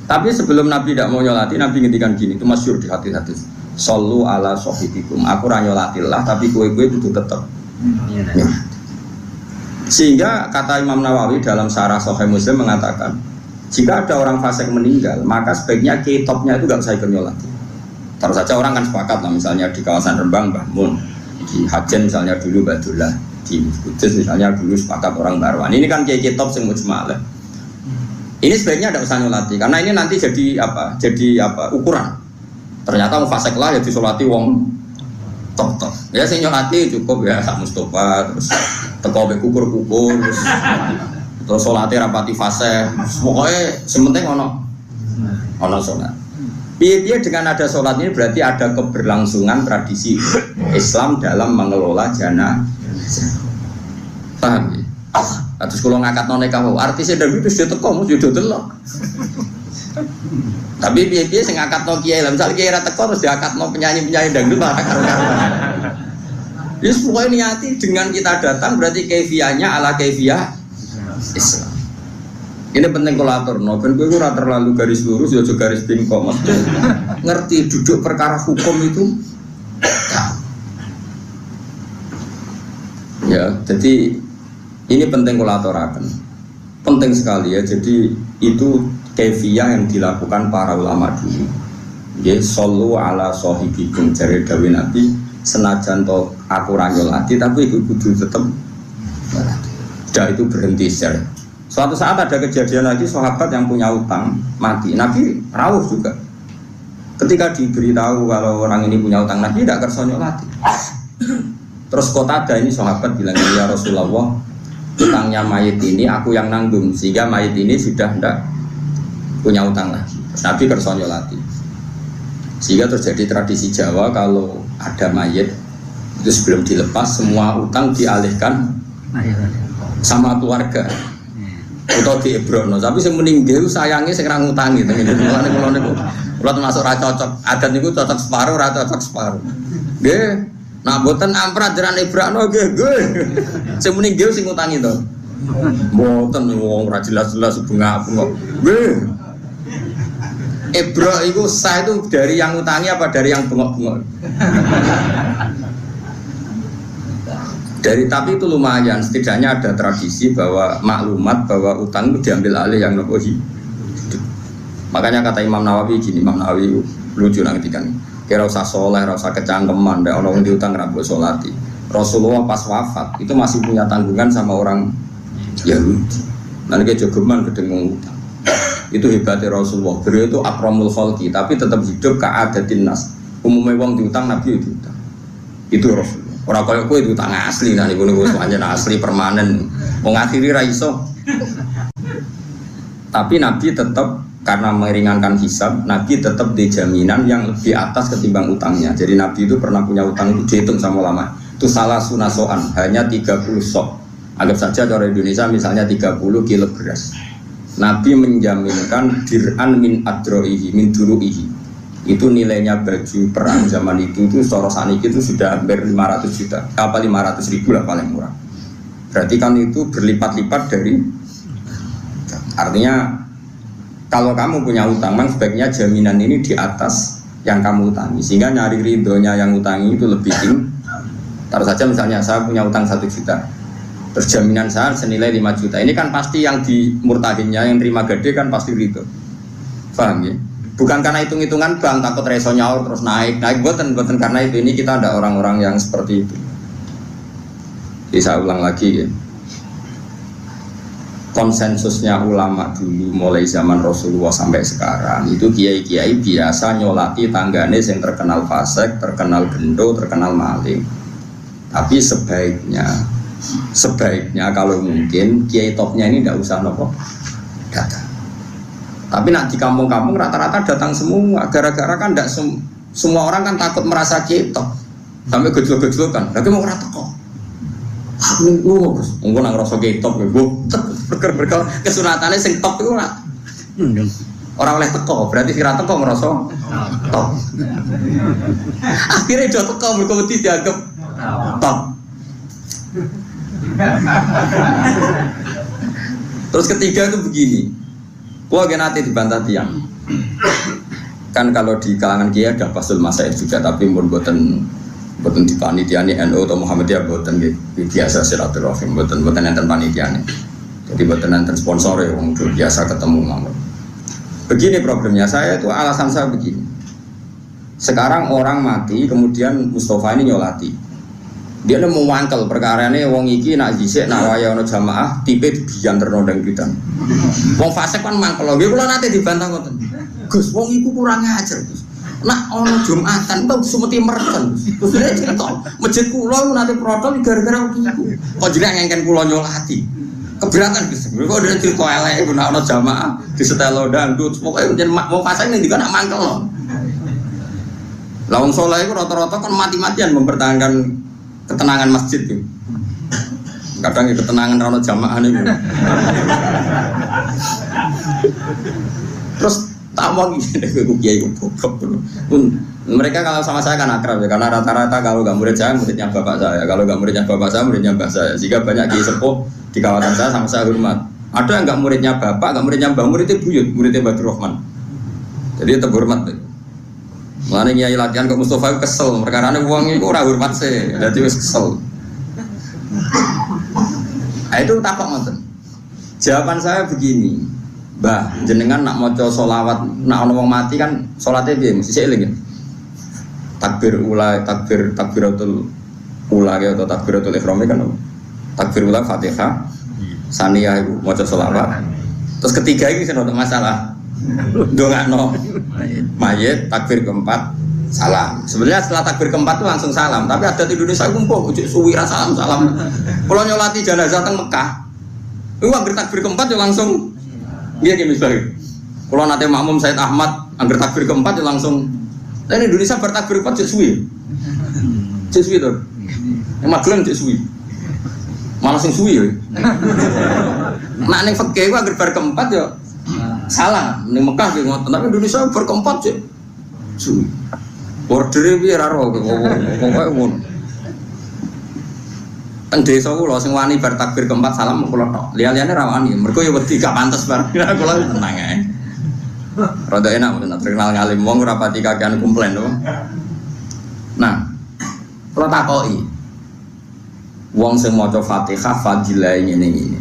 Tapi sebelum Nabi tidak mau nyolati, Nabi ngendikan gini, itu masyhur di hati-hati. Sallu ala sahibikum. Aku ra nyolatillah, tapi kowe-kowe kudu tetep. Ya. Sehingga kata Imam Nawawi dalam Syarah Sahih Muslim mengatakan, jika ada orang fasik meninggal, maka sebaiknya kitopnya itu gak usah ikut nyolati. Terus saja orang kan sepakat lah, misalnya di kawasan Rembang Mbah Mun, di Hajen misalnya dulu Badullah, di Kudus misalnya dulu sepakat orang Barwan. Ini kan kayak kitop yang mujmalah. Ini sebaiknya tidak usah nyolati, karena ini nanti jadi ukuran. Ternyata mau fasik lah ya disolati wong tok. Ya sing nyolati cukup ya sak Mustofa, terus teko be kukur-kukur, terus solate rapati fase. Pokoknya sementing ono sholat. Piye-piye dengan ada sholat ini berarti ada keberlangsungan tradisi Islam dalam mengelola jenazah. Paham ya? Terus kalau ngangkat noneka artisnya dari itu sudah teko mesti sudah delok. Tapi piye-piye sing ngangkat no kiai lah, misal kiai ra teko terus diangkat no penyanyi-penyanyi dangdut malah karo-karoan. Yes, pokoknya niati dengan kita datang berarti kefiahnya ala kefiah Islam. Ini penting kolator, no. Ben kowe ora terlalu garis lurus, ya juga garis bingkong. Maksudnya ngerti duduk perkara hukum itu. Ya, jadi ini penting kolatorakan, penting sekali ya. Jadi itu kefiah yang dilakukan para ulama dulu. Ya, sallu ala sahibikum jare dawuh Nabi, senajan to aku ra nyolati tapi iku kudu tetep. Sudah itu berhenti share. Suatu saat ada kejadian lagi sahabat yang punya utang mati. Nabi rawuh juga. Ketika diberitahu kalau orang ini punya utang, Nabi tidak kersa nyolati. Terus Qatada ini sahabat bilang, ya Rasulullah, utangnya mayit ini aku yang nanggung, sehingga mayit ini sudah tidak punya utang lagi. Terus Nabi kersa nyolati. Sehingga terjadi tradisi Jawa kalau ada mayit itu sebelum dilepas semua utang dialihkan sama keluarga. Atau di Ebrono, tapi yang meninggal sayangnya sekarang ngutangi. Kalau termasuk ra cocok, adat niku cocok separuh, ra cocok separuh. Nggih, nak boten amprat jaran Ebrono nggih. Sing meninggal sing ngutangi to. Boten wong ra jelas-jelas bunga-bunga. Nggih. Ebro itu sah itu dari yang ngutangi apa dari yang bengok-bengok? Tapi itu lumayan, setidaknya ada tradisi bahwa maklumat bahwa utang itu diambil alih yang nopo hidup. Makanya kata Imam Nawawi gini, Imam Nawawi lucu nanti kan, kira usah soleh, usah kecangkeman, ada orang diutang rabu solati. Rasulullah pas wafat itu masih punya tanggungan sama orang Yahudi. Nanti kayak jogeman kedengung utang. Itu hebatnya Rasulullah. Beliau itu akramul khalqi, tapi tetap hidup ka'adatin nas. Umumnya wong diutang, Nabi diutang. Itu Rasulullah. Orang kaya kowe itu utang asli, nah niku pancen asli permanen. Wong akhiri ra iso. Tapi Nabi tetap karena meringankan hisab, Nabi tetap di jaminan yang lebih atas ketimbang utangnya. Jadi Nabi itu pernah punya utang itu dihitung sama ulama. Itu salah sunasoan, hanya 30 sok. Anggap saja orang Indonesia misalnya 30 kilo beras. Nabi menjaminkan dir'an min adroihi, min duruihi. Itu nilainya baju perang zaman itu secara saniki itu sudah hampir 500 juta. Apa 500 ribu lah paling murah. Berarti kan itu berlipat-lipat dari. Artinya kalau kamu punya utang, memang sebaiknya jaminan ini di atas yang kamu utangi. Sehingga nyari ridhonya yang utangi itu lebih tinggi. Taruh saja misalnya saya punya utang 1 juta. Terus jaminan saya senilai 5 juta. Ini kan pasti yang dimurtahinnya, yang terima gede kan pasti ridho. Paham ya? Bukan karena hitung-hitungan bang, takut reso nyaur terus naik buatan karena itu. Ini kita ada orang-orang yang seperti itu. Jadi saya ulang lagi ya. Konsensusnya ulama dulu mulai zaman Rasulullah sampai sekarang itu kiai-kiai biasa nyolati tanggane yang terkenal fasik, terkenal gendo, terkenal maling. Tapi sebaiknya kalau mungkin kiai topnya ini tidak usah datang. Tapi nak di kampung-kampung rata-rata datang semua. Gara-gara kan tidak semua orang kan takut merasa kiai top. Sampai gejol-gejol kan. Tapi mau rata kok. Aku bagus. Mungkin nang rasa kiai top gue. Berker kesunatannya sing top itu ora. Orang oleh teko. Berarti si rata kok ngerasa top. Akhirnya dia teko berkomedi dianggap top. Terus ketiga itu begini. Gua nanti dibantah tiang. Kan kalau di kalangan kiai ada Basul Masaid juga, tapi buatan di panitiane NU atau Muhammadiyah buatan biasa silaturahim, buatan enten panitiane. Jadi buatan enten sponsor ya, biasa ketemu mawon. Begini problemnya saya itu, alasan saya begini. Sekarang orang mati, kemudian Mustafa ini nyolati. Dia mau mangkel perkara ini, wong iki nak jisik, nak waya ono jamaah, tipe dibian ternodang kita. Wong fasik kan mangkel lagi, kalau nanti dibantah ngoten. Gus, wong iku kurang ajar, Gus. Nak ono Jumatan, itu semeti mereken. Terus dia cerita, masjid kulo nanti protol gara-gara iku. Kok jadi ngengken kulo nyolati. Keberatan Gus. Kok dia cerita elek, nak ono jamaah, di setelo dangdut, pokoknya wong fasik ini juga nak mangkel loh. Lawang soleh itu rata-rata kan mati-matian mempertahankan ketenangan masjid tuh. Kadang ya ketenangan rano jamaah nih. Terus tak mau gini deh kiai goblok dulu. Mereka kalau sama saya kan akrab ya, karena rata-rata kalau gak murid saya muridnya bapak saya, kalau gak muridnya bapak saya muridnya mbah saya. Jika banyak kiai sepuh di kawasan saya sama saya hormat. Ada yang gak muridnya bapak, gak muridnya mbah, muridnya buyut, muridnya Badrul Rahman. Jadi tetap hormat. Mulane nyai latihan ke Mustafa kesel, perkarane wong iku ora hormat sih, dadi wis kesel. Itu takok ngoten. Jawaban saya begini, Mbah, jenengan nak maca sholawat, nak ono wong mati kan salate piye mesti sik eling ya. Takbir ula, takbiratul ula atau takbiratul ihram kan. Takbir ula Fatihah, saniyah iku maca sholawat. Terus ketiga iki sing ono masalah. Dongakno mayit, takbir keempat salam. Sebenarnya setelah takbir keempat itu langsung salam, tapi ada di Indonesia kumpul ujuk suwi salam. Kalau nyolati jenazah teng Mekah, itu angger takbir keempat ya langsung iya misalnya. Kalau nanti makmum Said Ahmad angger takbir keempat ya langsung. Nah, Indonesia bertakbir keempat cek suwi. Cek suwi tuh. Yang Magelang cek suwi. Malah sing suwi ya. Nah ning fikih ku angger bar keempat ya salah, ini Mekah gitu, tapi Indonesia berkeempat sih. Ordernya biar raro, pokoknya pun. Teng desa kula sing wani bar takbir keempat salam kula tok. Liya-liyane ra wani, mergo ya wedi gak pantes bar. Kula tenang ae. Rada enak mboten terkenal ngalim wong ora pati kakean komplain to. Nah, kula takoki. Wong sing maca Fatihah fadilah ngene iki.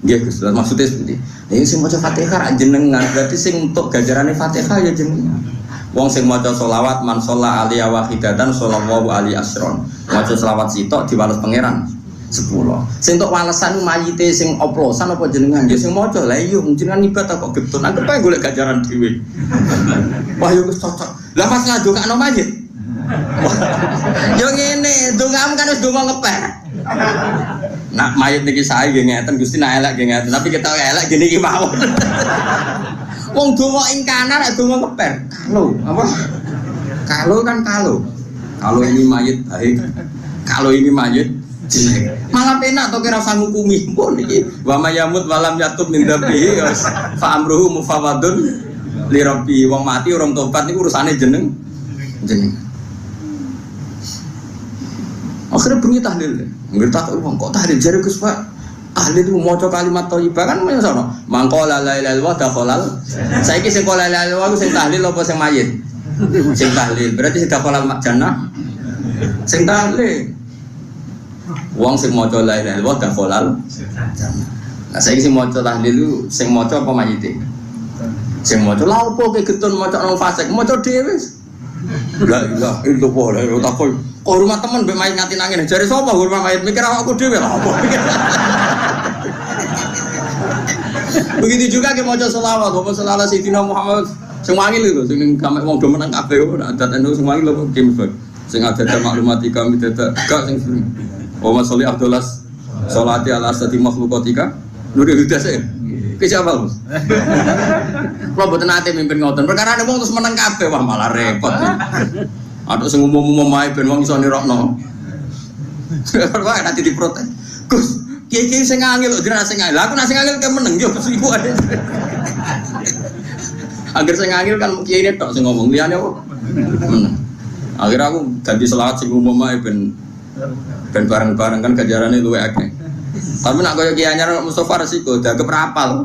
Nggih Gus, maksudnya seperti ini sing maca Fatihah ra jenengan, berarti sing untuk gajarane Fatihah ya jenengan. Wong sing maca sholawat man sholla alaihi wahidatan shollallahu alaihi asron. Maca selawat sitok diwales pangeran 10. Sing untuk walesan mayite sing oplosan apa jenengan? Ya sing maca lha iya jenengan ibadah kok getun. Anggap ae golek gajaran dhewe. Wah yo wis cocok. Lah pas ngadongakno mayit. Yo ngene, dongamu kan wis donga ngeper. Nak mayit niki sae nggih ngeten Gusti nak elek nggih ngeten, tapi kita elek gini iki mawon. Wong donga ing kanan nek donga ngeper. Kalau apa? Kalau kan kalau ini mayit baik. Kalau ini mayit Malah penak to kira usah ngukumi. Pun iki wa mayamut walam yatub min dzambihi fa amruhu mufawadun li rabbi. Wong mati orang tobat niku urusane jeneng. Akhirnya bunyi tahlil. Ngerti wong kok tahlil jare Gus Pak. Tahlil itu maca kalimat thayyibah kan men sono. Mangko la ilaha illallah dakhalal. Saiki sing la ilaha illallah sing tahlil apa sing mayit? Sing tahlil. Berarti sing dakhalal jannah. Sing tahlil. Wong sing maca la ilaha illallah dakhalal jannah. Nah saiki sing maca tahlil itu sing maca apa mayite? Sing maca lha opo ke getun maca nang fasik maca dhewe. La ilaha illallah la takoi. Kok rumah temen mbek mayit nganti nangis. Jare sapa rumah mayit mikir awakku dhewe lha opo. Begitu juga ke maca selawat, bapak selawat Sayyidina Muhammad sing wangil lho sing gamek wong do meneng kabeh ora adat anu sing wangil lho kim sing ada maklumati kami dadak gak sing sering. Wa sholli afdalas sholati ala asati makhluqatika nuri hidayah. Ki siapa Mas? Kalau mboten ate mimpin ngoten. Perkara wong terus meneng kabeh wah malah repot. Aduh sing umum-umum ae ben wong iso nirokno. Kok nanti diprotes. Gus, kiai sing ngangil lho jenenge sing ngangil. Aku nek sing ngangil ke meneng yo iku ae. Agar sing ngangil kan kiai tok sing ngomong liyane apa? Meneng. Akhirnya aku ganti selawat sing umum ae ben bareng-bareng kan ganjarane luwih akeh. Tapi nak koyo kiai anyar Mustofa resiko dagep rapal.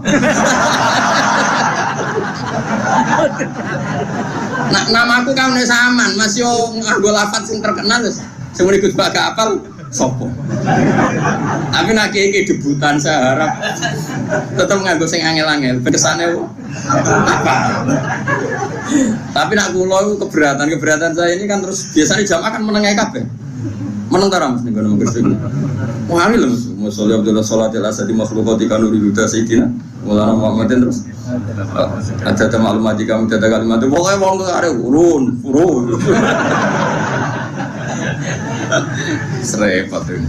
Nak namaku kan wis aman, Mas yo nganggo lafaz sing terkenal wis. Sing muni Gus Baga apal sopo. Tapi nak iki debutan saya harap tetep nganggo sing angel-angel. Kesane apa? Tapi nak kula keberatan saya ini kan terus biasanya jamaah kan menengai kabeh. Meneng ta Mas ning kono Gus. Wah ini lho Mas Sholli Abdullah sholatil asadi makhluqatika nuri huda sayyidina Maulana Muhammadin terus ada maklumat jika ada kalimat itu pokoknya wong arek urun serempet ini.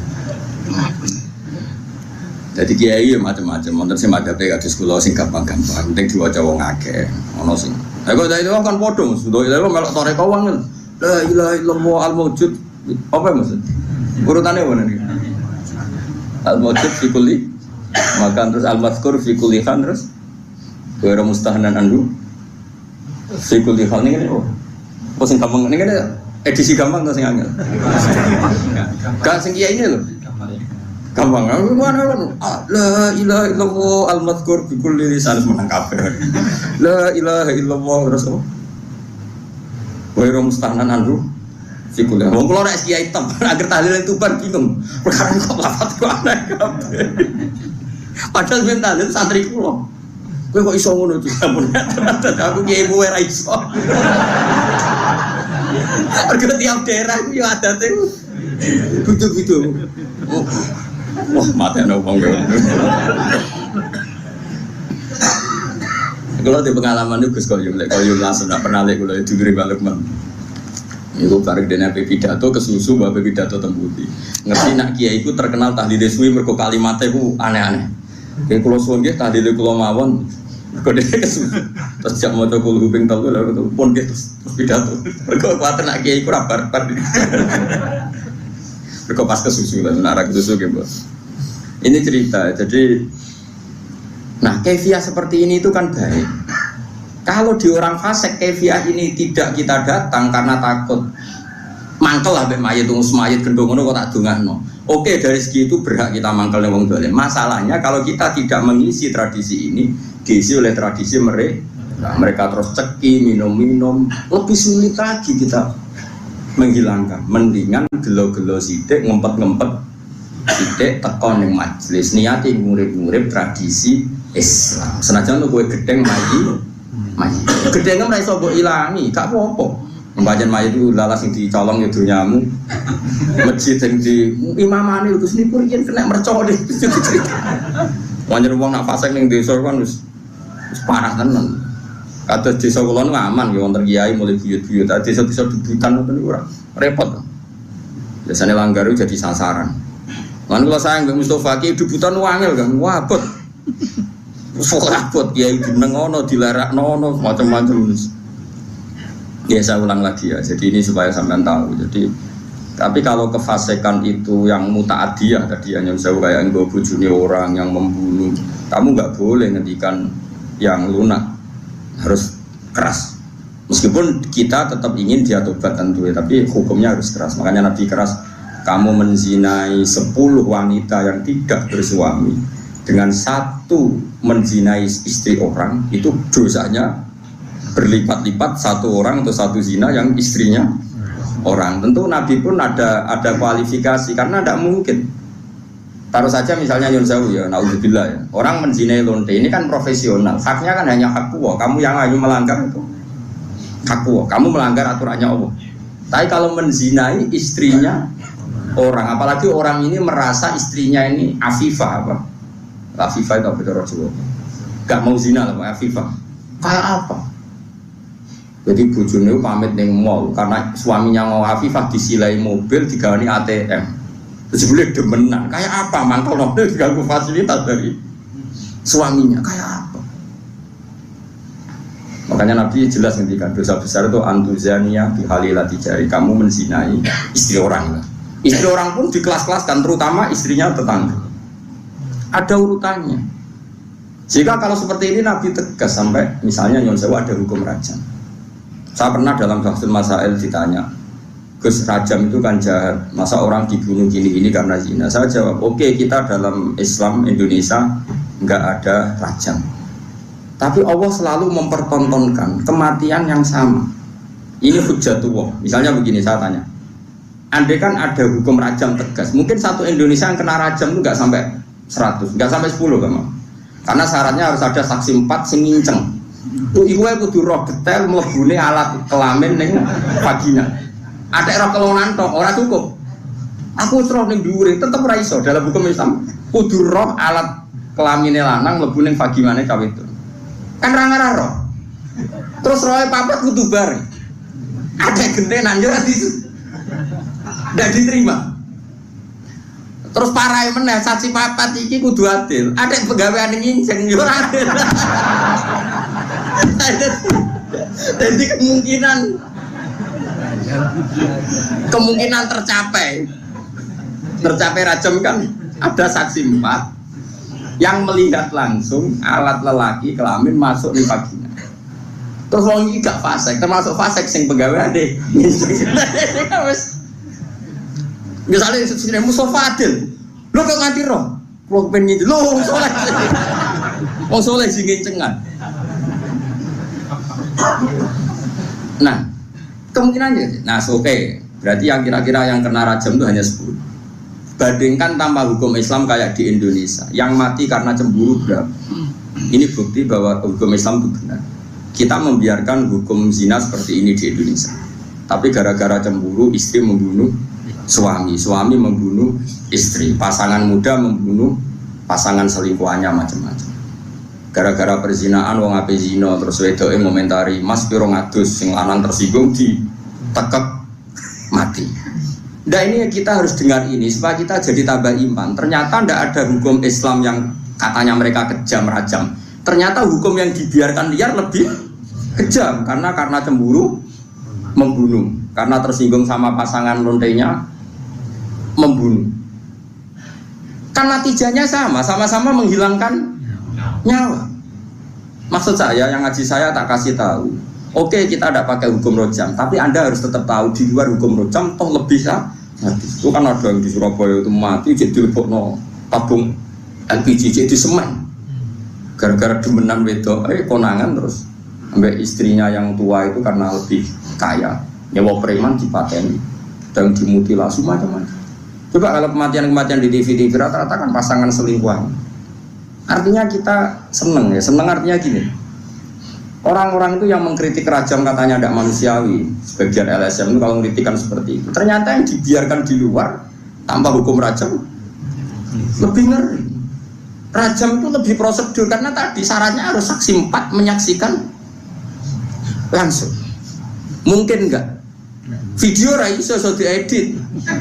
Jadi kiai macam-macam wonten sing madhape kados kula sing gampang-gampang penting diwaca wong akeh ana sing kok dari itu kan padha Mas lha melok toreko wong la ilaha illallah al-mawjud apa maksud urutannya mana nih al-mawjud fi kulli makan terus al-mazkur fi kulli khan terus wa mustahnan andu fi kulli khan ini oh sing gampang ini kan edisi gampang to sing angel gak sing kiai ini lho gampang mana la ilaha illallah al-mazkur fi kulli lisan menang kabeh la ilaha illallah terus wa mustahnan andu Fikul ya, wong kula nek kiai hitam, agar tahlil itu ban bingung. Perkara kok lafat kok aneh kabeh. Padahal ben tahlil santri kula. Kowe kok iso ngono iki? Aku kiai mu ora iso. Mergo tiap daerah itu yo adate. Gitu-gitu. Wah, matene wong kowe. Kalau di pengalaman itu Gus Koyum langsung tidak pernah lihat kalau itu dari Balukman. Itu bareng dengan pidato kesusu bahwa pidato tembuti. Ngerti nak kiai itu terkenal tahlil suwi mergo kalimatnya itu aneh-aneh. Kayak kalau suwun nggih tahlil kula mawon mergo dhewe kesusu. Terus jak maca kul huping telu lha pun nggih terus pidato. Mergo kuwatir nak kiai ku ra barbar. Mergo pas kesusu lah nak kesusu nggih, Bos. Ini cerita. Jadi nah, kefiah seperti ini itu kan baik. Kalau di orang fasik kefiah ini tidak kita datang karena takut mangkel lah mayit tunggu mayit gendong ngono kok tak dongakno. Oke, dari segi itu berhak kita mangkel wong dolim. Masalahnya kalau kita tidak mengisi tradisi ini, diisi oleh tradisi mereka. Mereka terus ceki, minum-minum, lebih sulit lagi kita menghilangkan. Mendingan gelo-gelo sidik, ngempet-ngempet sidik tekon yang majelis niati ngurip-ngurip tradisi Islam. Senajan lu kowe gedeng maji. Gedenge ora iso mbok ilangi, gak apa-apa. Pembagian mayit itu lalas yang dicolong ya dunyamu. Masjid yang di imamane Gus niku riyen kena mercok deh. Wanjer wong nak fasik ning desa kan wis parah tenan. Kados desa kula nu aman ya wonten kiai mulai buyut-buyut. Desa-desa debutan ngoten niku ora repot. Biasane langgar itu jadi sasaran. Lan kula sayang Mbak Mustofa ki debutan wangel kan wabot. Sokapot kiai jeneng ono dilarakno ono macam-macam. Ya saya ulang lagi ya. Jadi ini supaya sampean tahu. Jadi Tapi kalau kefasikan itu yang mutaadiyah tadi yang saya kayak nggak bujuni orang yang membunuh, kamu nggak boleh ngendikan yang lunak, harus keras. Meskipun kita tetap ingin dia tobat tentu ya, tapi hukumnya harus keras. Makanya Nabi keras, kamu menzinai 10 wanita yang tidak bersuami dengan satu menzinai istri orang, itu dosanya berlipat-lipat satu orang atau satu zina yang istrinya orang. Tentu Nabi pun ada kualifikasi karena tidak mungkin. Taruh saja misalnya Nyun Sewu ya, naudzubillah ya. Orang menzinai lonte ini kan profesional, haknya kan hanya hak kuwo. Kamu yang hanya melanggar itu hak kuwo, kamu melanggar aturannya Allah. Tapi kalau menzinai istrinya orang, apalagi orang ini merasa istrinya ini afifah apa? Afifah itu apa itu Rasulullah? Gak mau zina lah, afifah. Kayak apa? Jadi bojone pamit ning mall karena suaminya mau afifah disilai mobil digawani ATM. Terus boleh demenan. Kayak apa? Mangkal mobil diganggu fasilitas dari suaminya. Kayak apa? Makanya Nabi jelas ngendikan dosa besar itu antuzania bihalilati jari, kamu menzinai istri orang. Istri orang pun di kelas-kelaskan, terutama istrinya tetangga. Ada urutannya. Jika kalau seperti ini Nabi tegas sampai misalnya Nyon Sewu ada hukum rajam. Saya pernah dalam Bahsul Masail ditanya, Gus, rajam itu kan jahat, masa orang dibunuh gini-gini karena zina? Saya jawab, oke, kita dalam Islam Indonesia nggak ada rajam. Tapi Allah selalu mempertontonkan kematian yang sama. Ini hujjatullah. Misalnya begini, saya tanya, andai kan ada hukum rajam tegas, mungkin satu Indonesia yang kena rajam itu nggak sampai 100, nggak sampai 10 kan? Karena syaratnya harus ada saksi 4 sing nginceng. Tuh iku kudu roh detail mlebune alat kelamin ning vagina. Ada roh kelonan tok ora cukup. Aku terus ning dhuwure tetep ora iso dalam hukum Islam. Kudu roh alat kelamine lanang mlebu ning vaginane cawe itu. Kan ra roh. Terus rohe papat kudu bareng. Ada gentenan yo ndak diterima. Terus parahe meneh saksi papat iki kudu adil. Ada pegawaian nginceng yo ora adil. Jadi kemungkinan tercapai rajam kan ada saksi 4 yang melihat langsung alat lelaki kelamin masuk di vagina. Terus wong iki gak fasik, termasuk fasik sing pegawai deh. Misalnya sini Mustafa Adil, lo kok nganti roh, lo pengen gitu, lo soleh sing ngencengan. Nah, kemungkinannya, oke, berarti yang kira-kira yang kena rajam itu hanya 10. Bandingkan tanpa hukum Islam kayak di Indonesia, yang mati karena cemburu berapa? Ini bukti bahwa hukum Islam itu benar. Kita membiarkan hukum zina seperti ini di Indonesia. Tapi gara-gara cemburu, istri membunuh suami membunuh istri, pasangan muda membunuh pasangan selingkuhannya, macam-macam. Gara-gara perzinaan wong ape zina terus wedoke ngomentari, "Mas piro ngadus," sing lanang tersinggung ditekek mati. Nah ini kita harus dengar ini supaya kita jadi tambah iman. Ternyata tidak ada hukum Islam yang katanya mereka kejam rajam. Ternyata hukum yang dibiarkan liar lebih kejam karena cemburu membunuh, karena tersinggung sama pasangan lontenya membunuh. Kan natijanya sama-sama menghilangkan nyawa. Maksud saya, yang ngaji saya tak kasih tahu. Oke, kita tidak pakai hukum rojam, tapi Anda harus tetap tahu di luar hukum rojam toh lebih mati. Itu kan ada yang di Surabaya itu mati jadi dilebokno tabung LPG jadi semen. Gara-gara demenan wedok, konangan terus sampai istrinya yang tua itu karena lebih kaya, nyewa preman dipateni dan dimutilasi macam-macam. Coba kalau kematian-kematian di TV rata-rata kan pasangan selingkuhan. Artinya kita seneng ya, seneng artinya gini. Orang-orang itu yang mengkritik rajam katanya tidak manusiawi, sebagian LSM itu kalau mengkritikan seperti itu. Ternyata yang dibiarkan di luar tanpa hukum rajam lebih ngeri. Rajam itu lebih prosedur karena tadi syaratnya harus saksi 4 menyaksikan langsung. Mungkin enggak? Video ra iso diedit.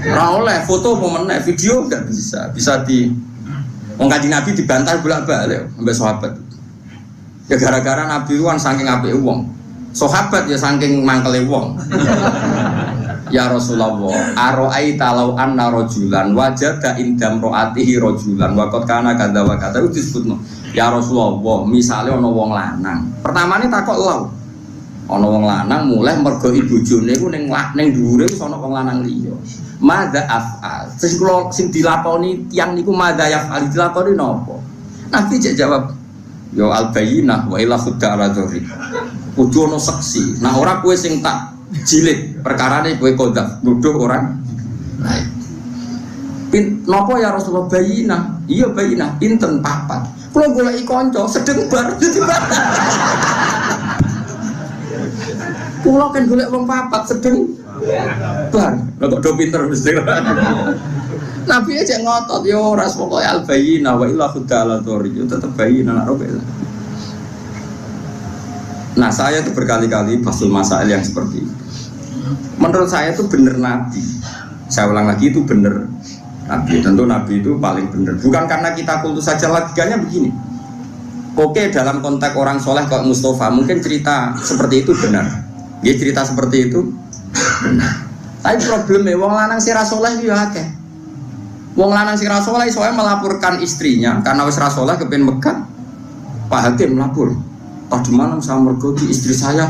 Ora oleh foto pemeneh, video enggak bisa di wong Kanjeng Nabi dibantah bolak-balik sampai sahabat. Ya gara-gara Nabi kan saking apike wong. Sahabat ya saking mangkele wong. Ya Rasulullah, aro'aita law anna rajulan wajada indam ro'atihi rajulan wa qad kana kadza wa kadza disebutno. Ya Rasulullah, misale ana wong lanang. Pertamane takok law. Ana wong lanang mulai mergo ibojone iku ning dhuwure wis ana wong lanang liya. Madza af'al. Sing dilakoni tiyang niku madza yaf'al dilakoni napa? Nabi jawab, ya al-bayyinah wa ila khudda ala dzurri. Kudu ana saksi. Nah ora kowe sing tak jilid perkarane kowe kodaf nuduh orang lain. Napa ya Rasulullah bayina? Iya bayina, pinten papat. Kula goleki kanca sedeng bar dadi papat. Kula kan golek wong papat sedeng bar. Lah kok do pinter mesti. Nabi aja ngotot yo ora pokoke al bayina wa illa khudala tori yo tetep bayina nak robek. Nah saya itu berkali-kali basul masail yang seperti itu. Menurut saya itu benar Nabi. Saya ulang lagi itu benar Nabi. Tentu Nabi itu paling benar. Bukan karena kita kultus saja, logikanya begini. Oke dalam konteks orang soleh kayak Mustafa mungkin cerita seperti itu benar. Dia cerita seperti itu benar. Tapi problemnya wong lanang sira soleh yo akeh. Wong lanang sira soleh soalnya melaporkan istrinya karena wis ra soleh kepen megat. Pak Hakim melapor. Tadi malam sama mergoki istri saya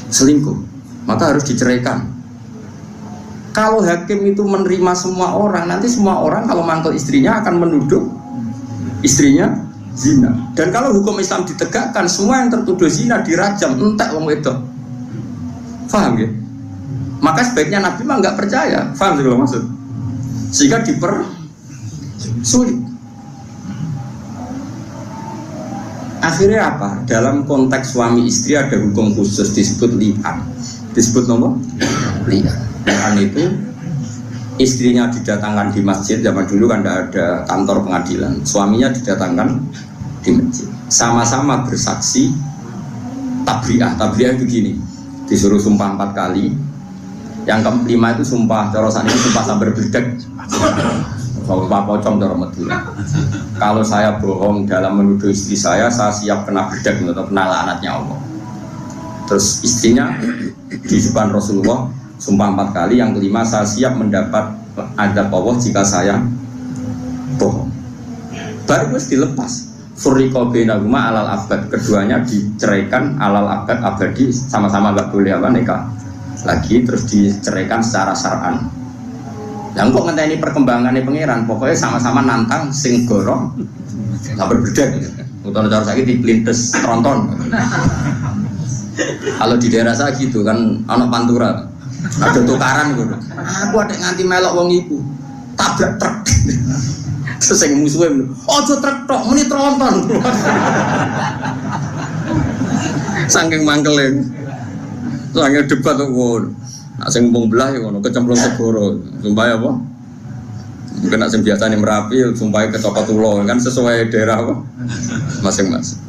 selingkuh, maka harus diceraikan. Kalau hakim itu menerima semua orang, nanti semua orang kalau mangkel istrinya akan menuduh istrinya zina. Dan kalau hukum Islam ditegakkan, semua yang tertuduh zina dirajam, entek wong wedok. Paham ya? Maka sebaiknya Nabi mah nggak percaya. Paham sih kalau maksud? Sehingga dipersulit. Akhirnya apa? Dalam konteks suami istri ada hukum khusus disebut li'an. Disebut nama? Li'an. Li'an itu istrinya didatangkan di masjid. Zaman dulu kan tidak ada kantor pengadilan. Suaminya didatangkan di masjid. Sama-sama bersaksi tabri'ah. Tabri'ah itu gini. Disuruh sumpah 4 kali. Yang kelima itu sumpah. Corosan ini sumpah sambil berdek. Sumpah pocong cara Madura. Kalau saya bohong dalam menuduh istri saya siap kena bedak atau kena laknatnya Allah. Terus istrinya di depan Rasulullah sumpah 4 kali, yang kelima saya siap mendapat azab Allah jika saya bohong. Baru harus dilepas. Furriqa bainahuma alal abad, keduanya diceraikan alal abad abadi, sama-sama enggak boleh nikah lagi, terus diceraikan secara syar'an. Yang kok ngenteni perkembangannya pangeran, pokoknya sama-sama nantang sing gorong sampai berbeda. Utama cara saya dipelintes tronton. Kalau di daerah saya gitu kan, anak pantura, ada tukaran gitu. Aku ada nganti melok wong iku, tabrak truk. Terus yang musuhnya, ojo truk tok, meni tronton. Saking mangkelin, saking debat tuh. Nak sing wong belah ya ngono, kecemplung segoro. Sumpah apa? Mungkin nak sing biasa nih Merapi, sumpah ke Tokatulo kan sesuai daerah apa? Masing-masing.